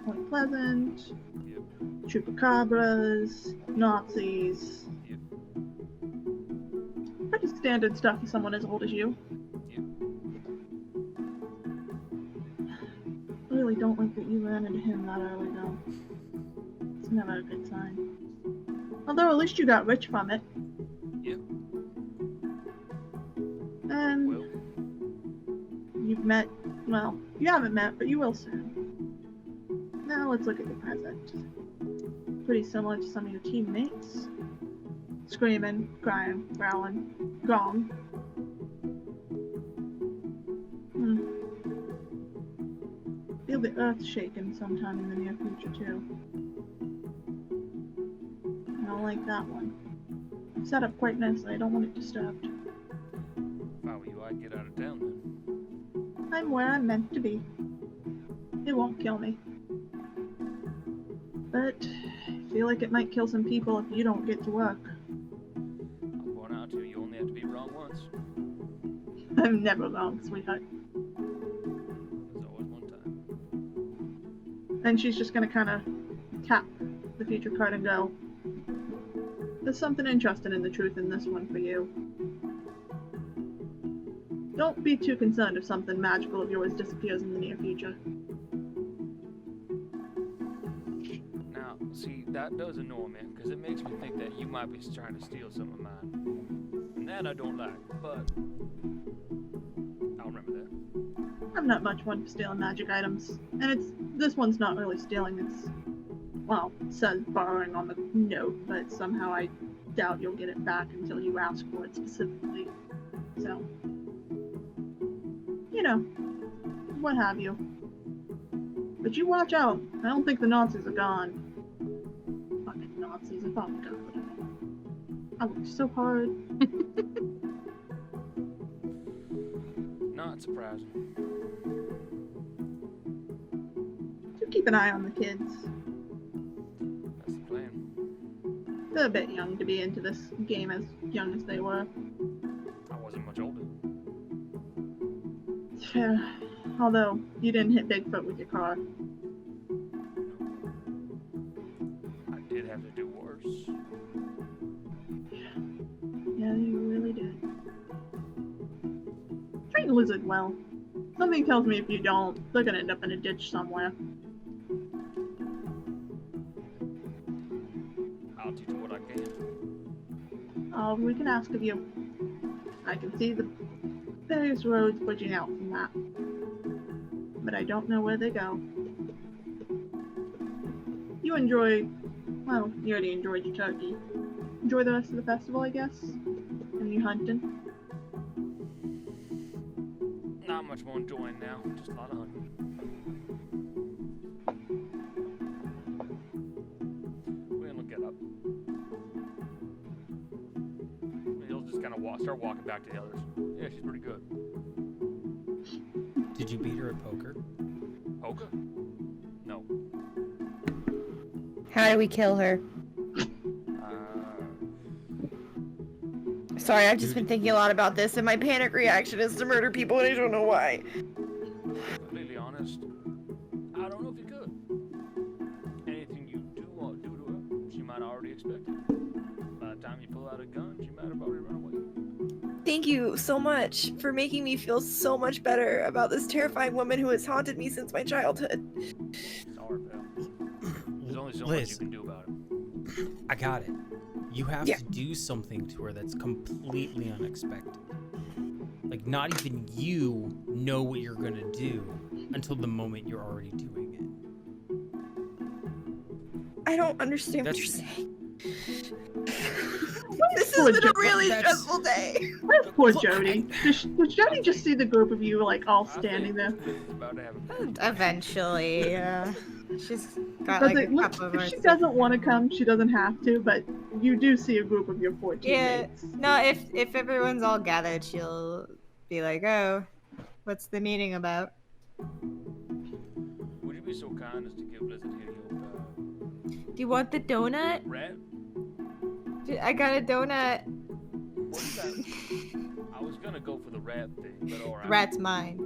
Point Pleasant. Yep. Chupacabras. Nazis. Yep. Pretty standard stuff for someone as old as you. Yep. I really don't like that you ran into him that early, though. It's never a good sign. Although at least you got rich from it. Yep. And Well, you've met, well, you haven't met, but you will soon. Now let's look at the present. Pretty similar to some of your teammates. Screaming, crying, growling, gone. Feel the earth shaking sometime in the near future, too. I don't like that one. It's set up quite nicely, I don't want it disturbed. if I were you, I'd get out of town then. I'm where I'm meant to be. It won't kill me. But I feel like it might kill some people if you don't get to work. I'll point out to you, you only have to be wrong once. I'm never wrong, sweetheart. There's always one time. And she's just gonna kind of tap the future card and go, there's something interesting in the truth in this one for you. Don't be too concerned if something magical of yours disappears in the near future. Now, see, that does annoy me, because it makes me think that you might be trying to steal some of mine. And that I don't like, but I'll remember that. I'm not much one for stealing magic items. And this one's not really stealing, it's, well, it says borrowing on the note, but somehow I doubt you'll get it back until you ask for it specifically. So, you know, what have you. But you watch out. I don't think the Nazis are gone. Fucking Nazis, I thought we got rid of them. I worked so hard. Not surprising. Do keep an eye on the kids. That's the plan. They're a bit young to be into this game as young as they were. I wasn't much older. Fair. Although, you didn't hit Bigfoot with your car. I did have to do worse. Yeah, you really did. Treat the lizard well. Something tells me if you don't, they're gonna end up in a ditch somewhere. I'll teach you what I can. All we can ask of you. I can see the various roads budging out from that. But I don't know where they go. You enjoy, well, you already enjoyed your turkey. Enjoy the rest of the festival, I guess? And you hunting? Not much more enjoying now, just a lot of hunting. We're gonna look it up. He'll just kind of start walking back to the others. Yeah, she's pretty good. Did you beat her at poker? Poker? No. How do we kill her? Sorry, I've just been thinking a lot about this, and my panic reaction is to murder people, and I don't know why. Completely honest, I don't know if you could. Anything you do to her, she might already expect it. By the time you pull out a gun, she might have already run away. Thank you so much for making me feel so much better about this terrifying woman who has haunted me since my childhood. Sorry, pal. There's only so Liz, much you can do about it. I got it. You have to do something to her that's completely unexpected. Like, not even you know what you're gonna do until the moment you're already doing it. I don't understand what you're saying. This Poor has been a Jo- really that's- stressful day. Where's poor Look, Jody? Does Jody just see the group of you, like, all standing there? This is about to have a Eventually, she's got Does like it a look, couple of if she doesn't want to come, she doesn't have to, but you do see a group of your 4 Yeah, teammates. no, if everyone's all gathered, she'll be like, oh, what's the meeting about? Would you be so kind as to give Blizzard here your Do you want the donut? rat? I got a donut. What is that? gonna go for the rat thing, but alright. Rat's mine.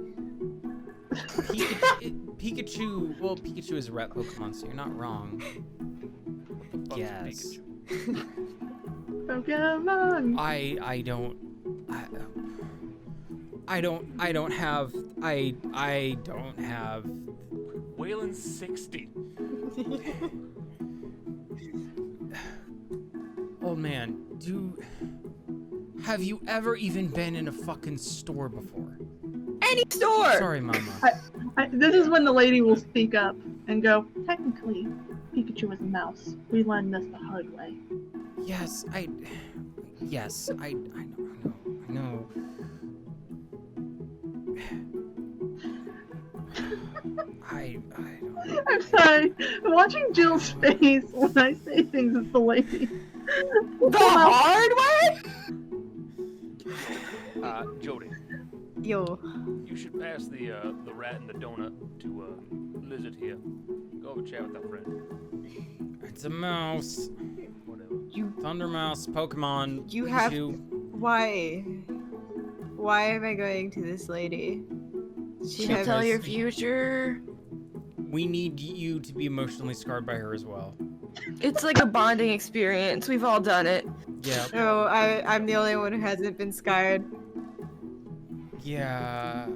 Pikachu. Well, Pikachu is a rat Pokemon, so you're not wrong. Fuck's Yes. Pikachu? Pokemon. I don't have. Waylon's 60. Old man, have you ever even been in a fucking store before? Any store! Sorry, Mama. This is when the lady will speak up and go, technically, Pikachu is a mouse. We learned this the hard way. Yes, I know. I don't. I'm sorry. Watching Jill's face when I say things is the lady. The hard way? Jody, Yo. you should pass the rat and the donut to Lizard here. Go have a chat with that friend. It's a mouse. Whatever. Thunder Mouse, Pokemon. You have- Pikachu. Why? Why am I going to this lady? She'll has- tell your future. We need you to be emotionally scarred by her as well. It's like a bonding experience. We've all done it. Yeah. Oh, I'm the only one who hasn't been scarred. Yeah.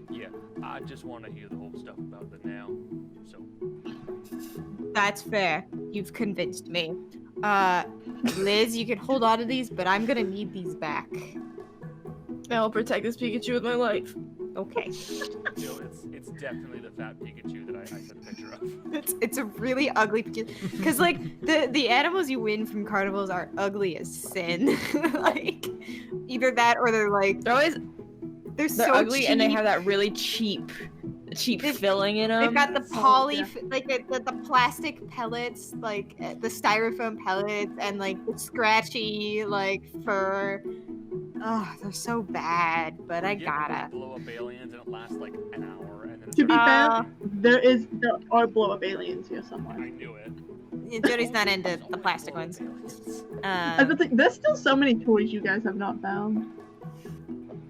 Yeah, I just want to hear the whole stuff about the now. So, That's fair. You've convinced me. Liz, you can hold on to these, but I'm gonna need these back. I'll protect this Pikachu with my life. Okay. it's definitely the fat Pikachu that I sent a picture of. It's a really ugly Pikachu. Because, like, the animals you win from carnivals are ugly as sin. Like, either that or they're like... They're so ugly cheap. and they have that really cheap filling in them. They've got the yeah. like the plastic pellets, like the styrofoam pellets, and like the scratchy like fur. Oh, they're so bad, but I You ever gotta. blow up aliens and it lasts like an hour and then To be Uh, fair, there are blow-up aliens here somewhere. I knew it. Jody's not into the plastic ones. I was like, there's still so many toys you guys have not found.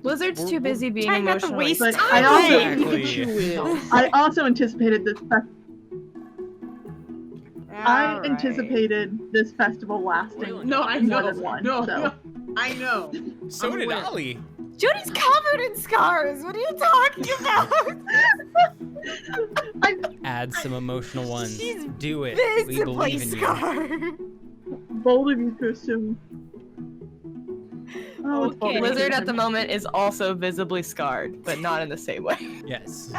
Blizzard's too busy being trying not to emotionally. waste But time. I also, Exactly. Pikachu is. I also anticipated this. I Alright. anticipated this festival lasting. No, I more know. than one. No, so. no, I know. So I'm did aware. Ollie. Jody's covered in scars. What are you talking about? Add some emotional ones. She's Do it. We Visibly believe in you. scarred. Bold of you to assume. Oh, it's bold of you to Blizzard at the assume. moment is also visibly scarred, but not in the same way. Yes.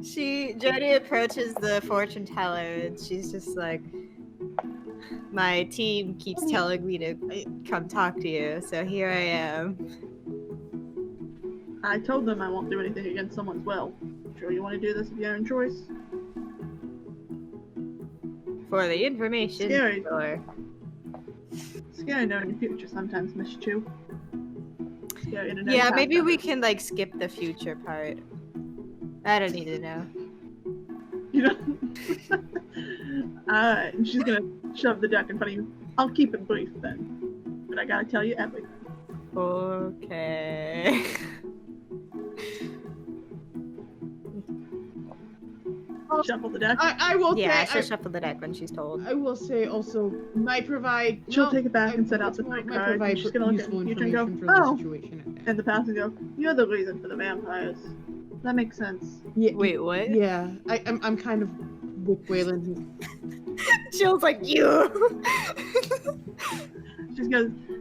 Jody approaches the fortune teller and she's just like, my team keeps telling me to come talk to you, so here I am. I told them I won't do anything against someone's will. Sure you want to do this of your own choice? For the information. Scary. Sure. Scary knowing your future sometimes, Miss Chu. Scary to know Yeah, past maybe that. we can like skip the future part. I don't need to know. You know? Alright, and she's gonna shove the deck in front of you. I'll keep it brief then. But I gotta tell you everything. Okay. Shuffle the deck. I will Yeah, say. she'll shuffle the deck when she's told. I will say also might provide. She'll no, take it back and set out it's the more- three might cards, and provide she's gonna look at useful you and go, information for "Oh." the situation at hand. And the past and go, you're the reason for the vampires. That makes sense. Yeah, Wait, what? Yeah, I'm kind of with Waylon. Jill's like, you!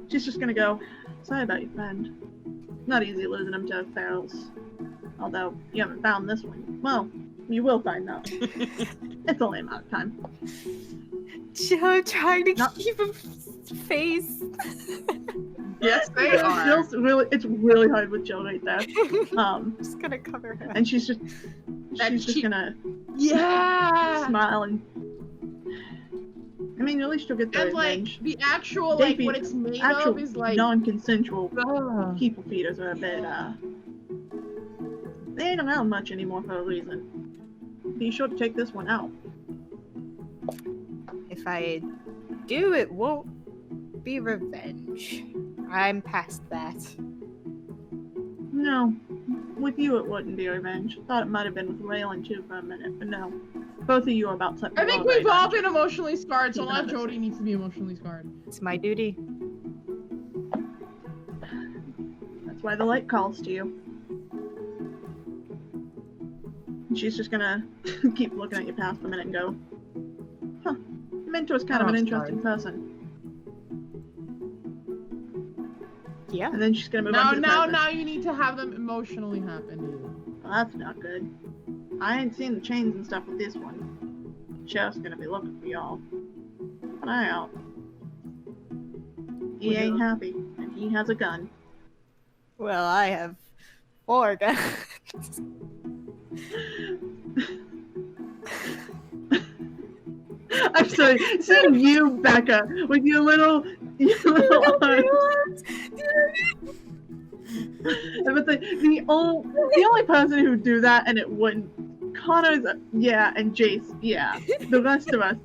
She's just gonna go, sorry about your friend. Not easy losing him to ferals. Although, you haven't found this one. Well, you will find out. It's only a matter of time. Jill trying to Not- keep a face. Yes, they are. It's really hard with Jill right there. I'm just gonna cover her. And she's just she- gonna Yeah. smile and I mean, at least you'll get the And like revenge. the actual They like be what it's made Actual of is like. non-consensual Ugh. people feeders are a bit they ain't around much anymore for a reason. Be sure to take this one out. If I do, it won't be revenge. I'm past that. No, with you it wouldn't be revenge. Thought it might have been with Raylan too for a minute, but no. Both of you are about something. I think we've all been emotionally scarred, so not Jody needs to be emotionally scarred. It's my duty. That's why the light calls to you. And she's just gonna keep looking at your past for a minute and go, huh, your mentor's kind of an interesting person. Yeah. And then she's gonna move on to the present. Now you need to have them emotionally happen to you. Well, that's not good. I ain't seen the chains and stuff with this one. Sheriff's gonna be looking for y'all. Keep an eye out. He ain't happy, and he has a gun. Well, I have 4 guns. I'm sorry, seeing you, Becca, with your little arms. But the only person who would do that and it wouldn't, Connor's, yeah, and Jace, yeah. The rest of us.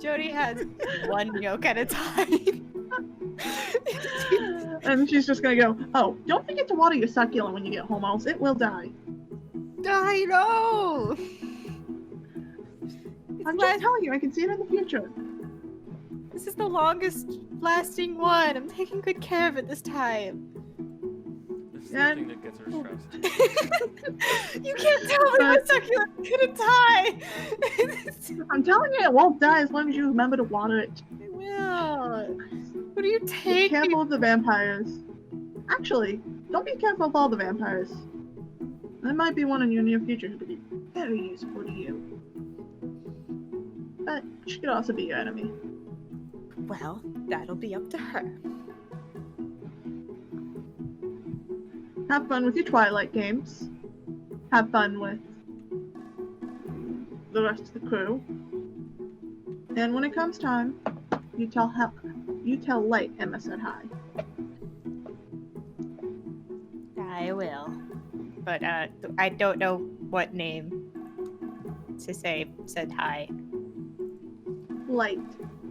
Jody has 1 yoke at a time. And she's just gonna go, oh, don't forget to water your succulent when you get home, else it will die. I know! I'm just telling you, I can see it in the future. This is the longest lasting one. I'm taking good care of it this time. This is the thing that gets her stressed. You can't tell me my succulent's gonna die! I'm telling you, it won't die as long as you remember to water it. I will. What do you Be take? careful of the vampires. Actually, don't be careful of all the vampires. There might be one in your near future who could be very useful to you. But she could also be your enemy. Well, that'll be up to her. Have fun with your Twilight games. Have fun with the rest of the crew. And when it comes time, you tell Light Emma said hi. I will. But I don't know what name to say said hi. Light.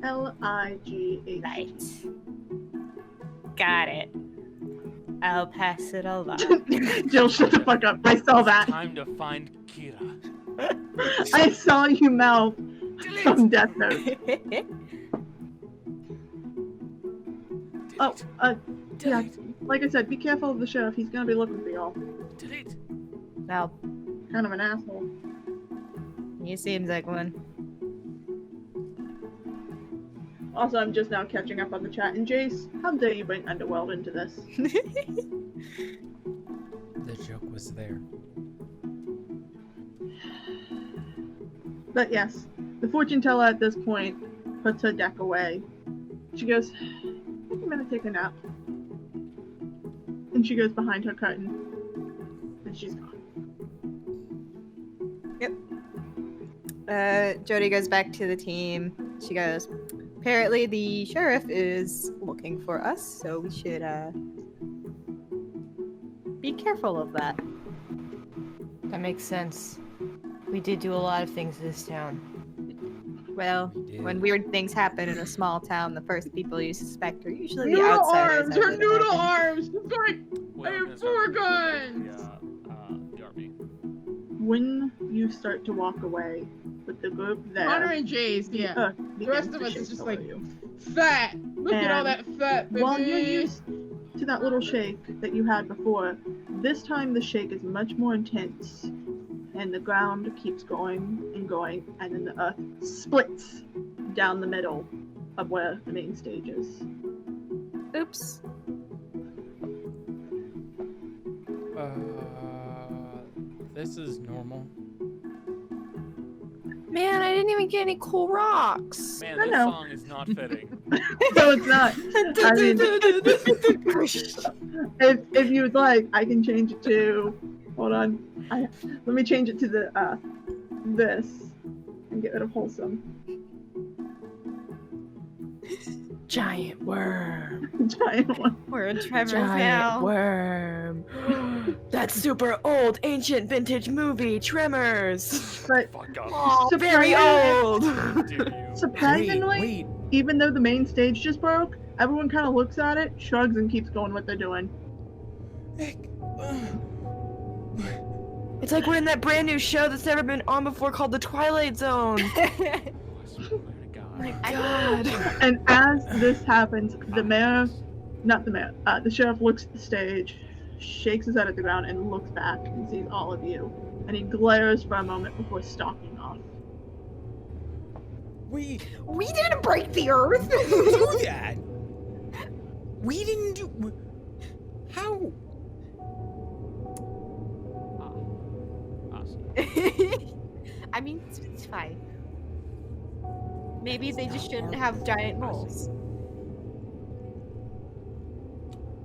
L-I-G-H. Light. Got it. I'll pass it along. Jill, shut the fuck up. I saw that. Time to find Kira. I saw you mouth from Death Note. Oh, yeah. Like I said, be careful of the sheriff. He's gonna be looking for y'all. Delete. Well, Kind of an asshole. he seems like one. Also, I'm just now catching up on the chat. And Jace, how dare you bring Underworld into this? The joke was there. But yes, the fortune teller at this point puts her deck away. She goes, I think I'm gonna take a nap. And she goes behind her curtain. And she's gone. Jody goes back to the team. She goes, apparently the sheriff is looking for us, so we should be careful of that. That makes sense. We did do a lot of things in this town. Well, when weird things happen in a small town, the first people you suspect are usually the Noodle outsiders. arms! I Her would noodle imagine. arms! Sorry! Well, I I'm have gonna 4 start guns! the RV. When you start to walk away with the group there, Connor and Jace, yeah. The rest begins of to us shake is just over like, you. fat! Look at all that fat, baby! While you're used to that little shake that you had before, this time the shake is much more intense. And the ground keeps going, and then the earth splits down the middle of where the main stage is. Oops. This is normal. Man, I didn't even get any cool rocks. Man, I this know. song is not fitting. So it's not. I mean, if you would like, I can change it to. Hold on. Let me change it to the this and get rid of wholesome. Giant worm. Giant one. We're in Tremors Giant now. worm. That super old, ancient, vintage movie, Tremors. But Fuck off. Aw, Very old. surprisingly, Wait. even though the main stage just broke, everyone kind of looks at it, shrugs, and keeps going what they're doing. It's like we're in that brand new show that's never been on before called The Twilight Zone. Oh my god. And as this happens, the sheriff looks at the stage, shakes his head at the ground, and looks back and sees all of you. And he glares for a moment before stalking off. We didn't break the earth. Do that. We didn't do. How? I mean, it's fine. Maybe they just shouldn't have giant moles.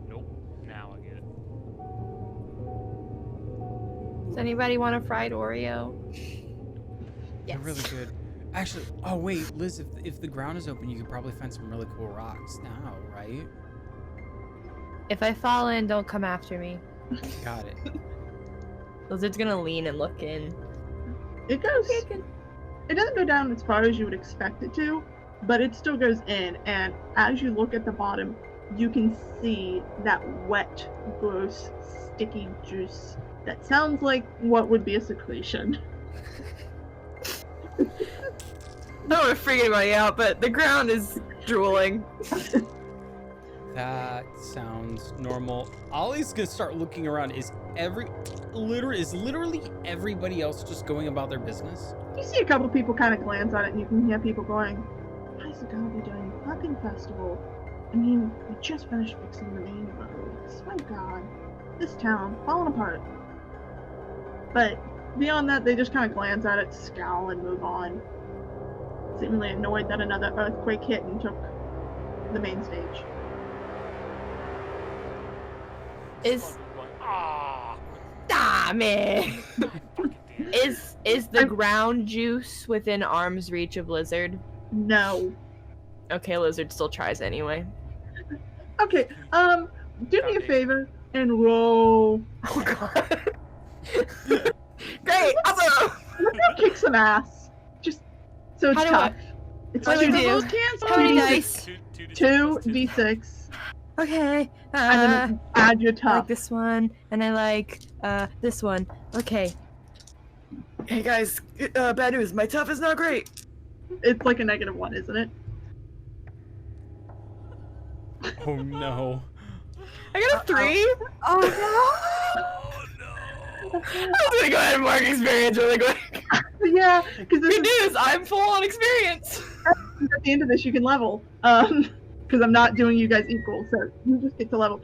Nope. Now I get it. Does anybody want a fried Oreo? They're really good. Actually, oh wait, Liz, if the ground is open, you could probably find some really cool rocks now, right? If I fall in, don't come after me. Got it. Lizard's gonna lean and look in. It goes. It doesn't go down as far as you would expect it to, but it still goes in. And as you look at the bottom, you can see that wet, gross, sticky juice that sounds like what would be a secretion. I don't want to freak anybody out, but the ground is drooling. That sounds normal. Ollie's gonna start looking around. Is literally everybody else just going about their business? You see a couple people kind of glance at it, and you can hear people going, "Why is the gonna be doing a fucking festival? I mean, we just finished fixing the main roads. My god, this town falling apart." But beyond that, they just kind of glance at it, scowl, and move on, seemingly annoyed that another earthquake hit and took the main stage. Man. Is the ground juice within arm's reach of Lizard? No. Okay, Lizard still tries anyway. Okay, do me a favor and roll. Oh god. Great, awesome. Let's go kick some ass. Just so it's tough. It's What do we do? How many dice? 2d6. Okay. And then add your I tough. like this one, and I like this one. Okay. Hey guys, bad news. My tough is not great. It's like a -1, isn't it? Oh no. I got a 3. Oh no. I was gonna go ahead and mark experience really quick. Yeah, because Good news, I'm full on experience. at the end of this you can level. Because I'm not doing you guys equal, so you just get to level.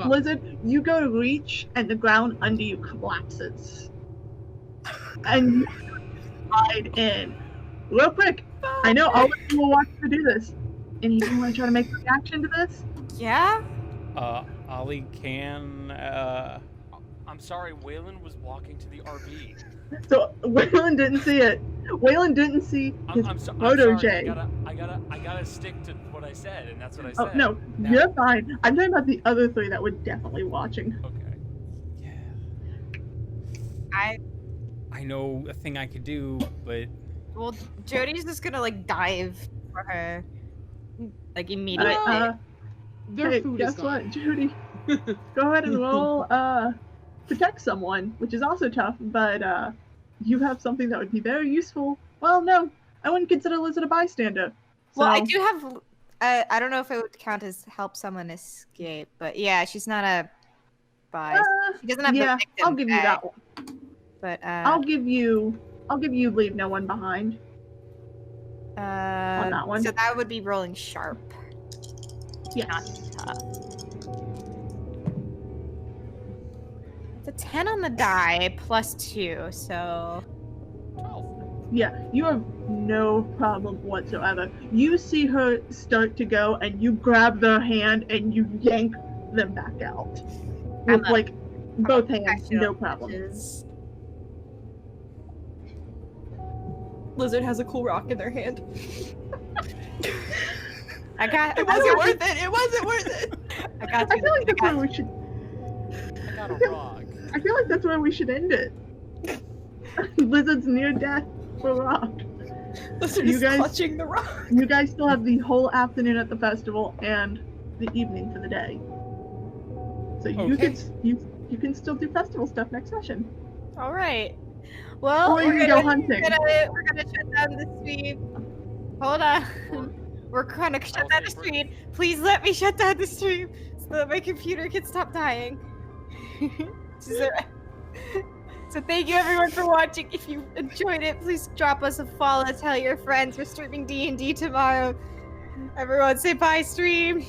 Blizzard, you go to reach, and the ground under you collapses. And you slide in. Real quick, I know all of you will want to do this. And you want to try to make a reaction to this? yeah? Ollie can, I'm sorry, Waylon was walking to the RV. So Waylon didn't see it. Waylon didn't see his I'm sorry, protege. I gotta stick to what I said, and that's what I said. Oh no, you're fine. I'm talking about the other 3 that were definitely watching. Okay. yeah. I know a thing I could do, but Well, Jody's just gonna like dive for her, like immediately. Their Hey, food guess is what, gone. Judy? Go ahead and roll protect someone, which is also tough, but you have something that would be very useful. Well, no, I wouldn't consider Lizard a bystander. Well, I So- do have. I don't know if it would count as help someone escape, but yeah, she's not a spy. She doesn't have yeah, the victim I'll give you tag, that one. But I'll give you leave no one behind. on that one. So that would be rolling sharp. Yes. Not tough. It's a 10 on the die plus 2, so 12. Yeah, you have no problem whatsoever. You see her start to go, and you grab their hand and you yank them back out with like both hands, no problem. Lizard has a cool rock in their hand. I got. It wasn't worth it. It wasn't worth it. I got you. I feel like that's where we should. I got a rock. I feel like that's where we should end it. Lizard's near death for rock. Lizard You is guys- clutching the rock. You guys still have the whole afternoon at the festival and the evening for the day. So you Okay. you can still do festival stuff next session. All right. Well, Or you we're can gonna, go hunting. we're gonna shut down the stream. Hold on. We're gonna shut down the stream. Please let me shut down the stream so that my computer can stop dying. So thank you everyone for watching. If you enjoyed it, please drop us a follow. Tell your friends we're streaming D&D tomorrow. Everyone say bye, stream.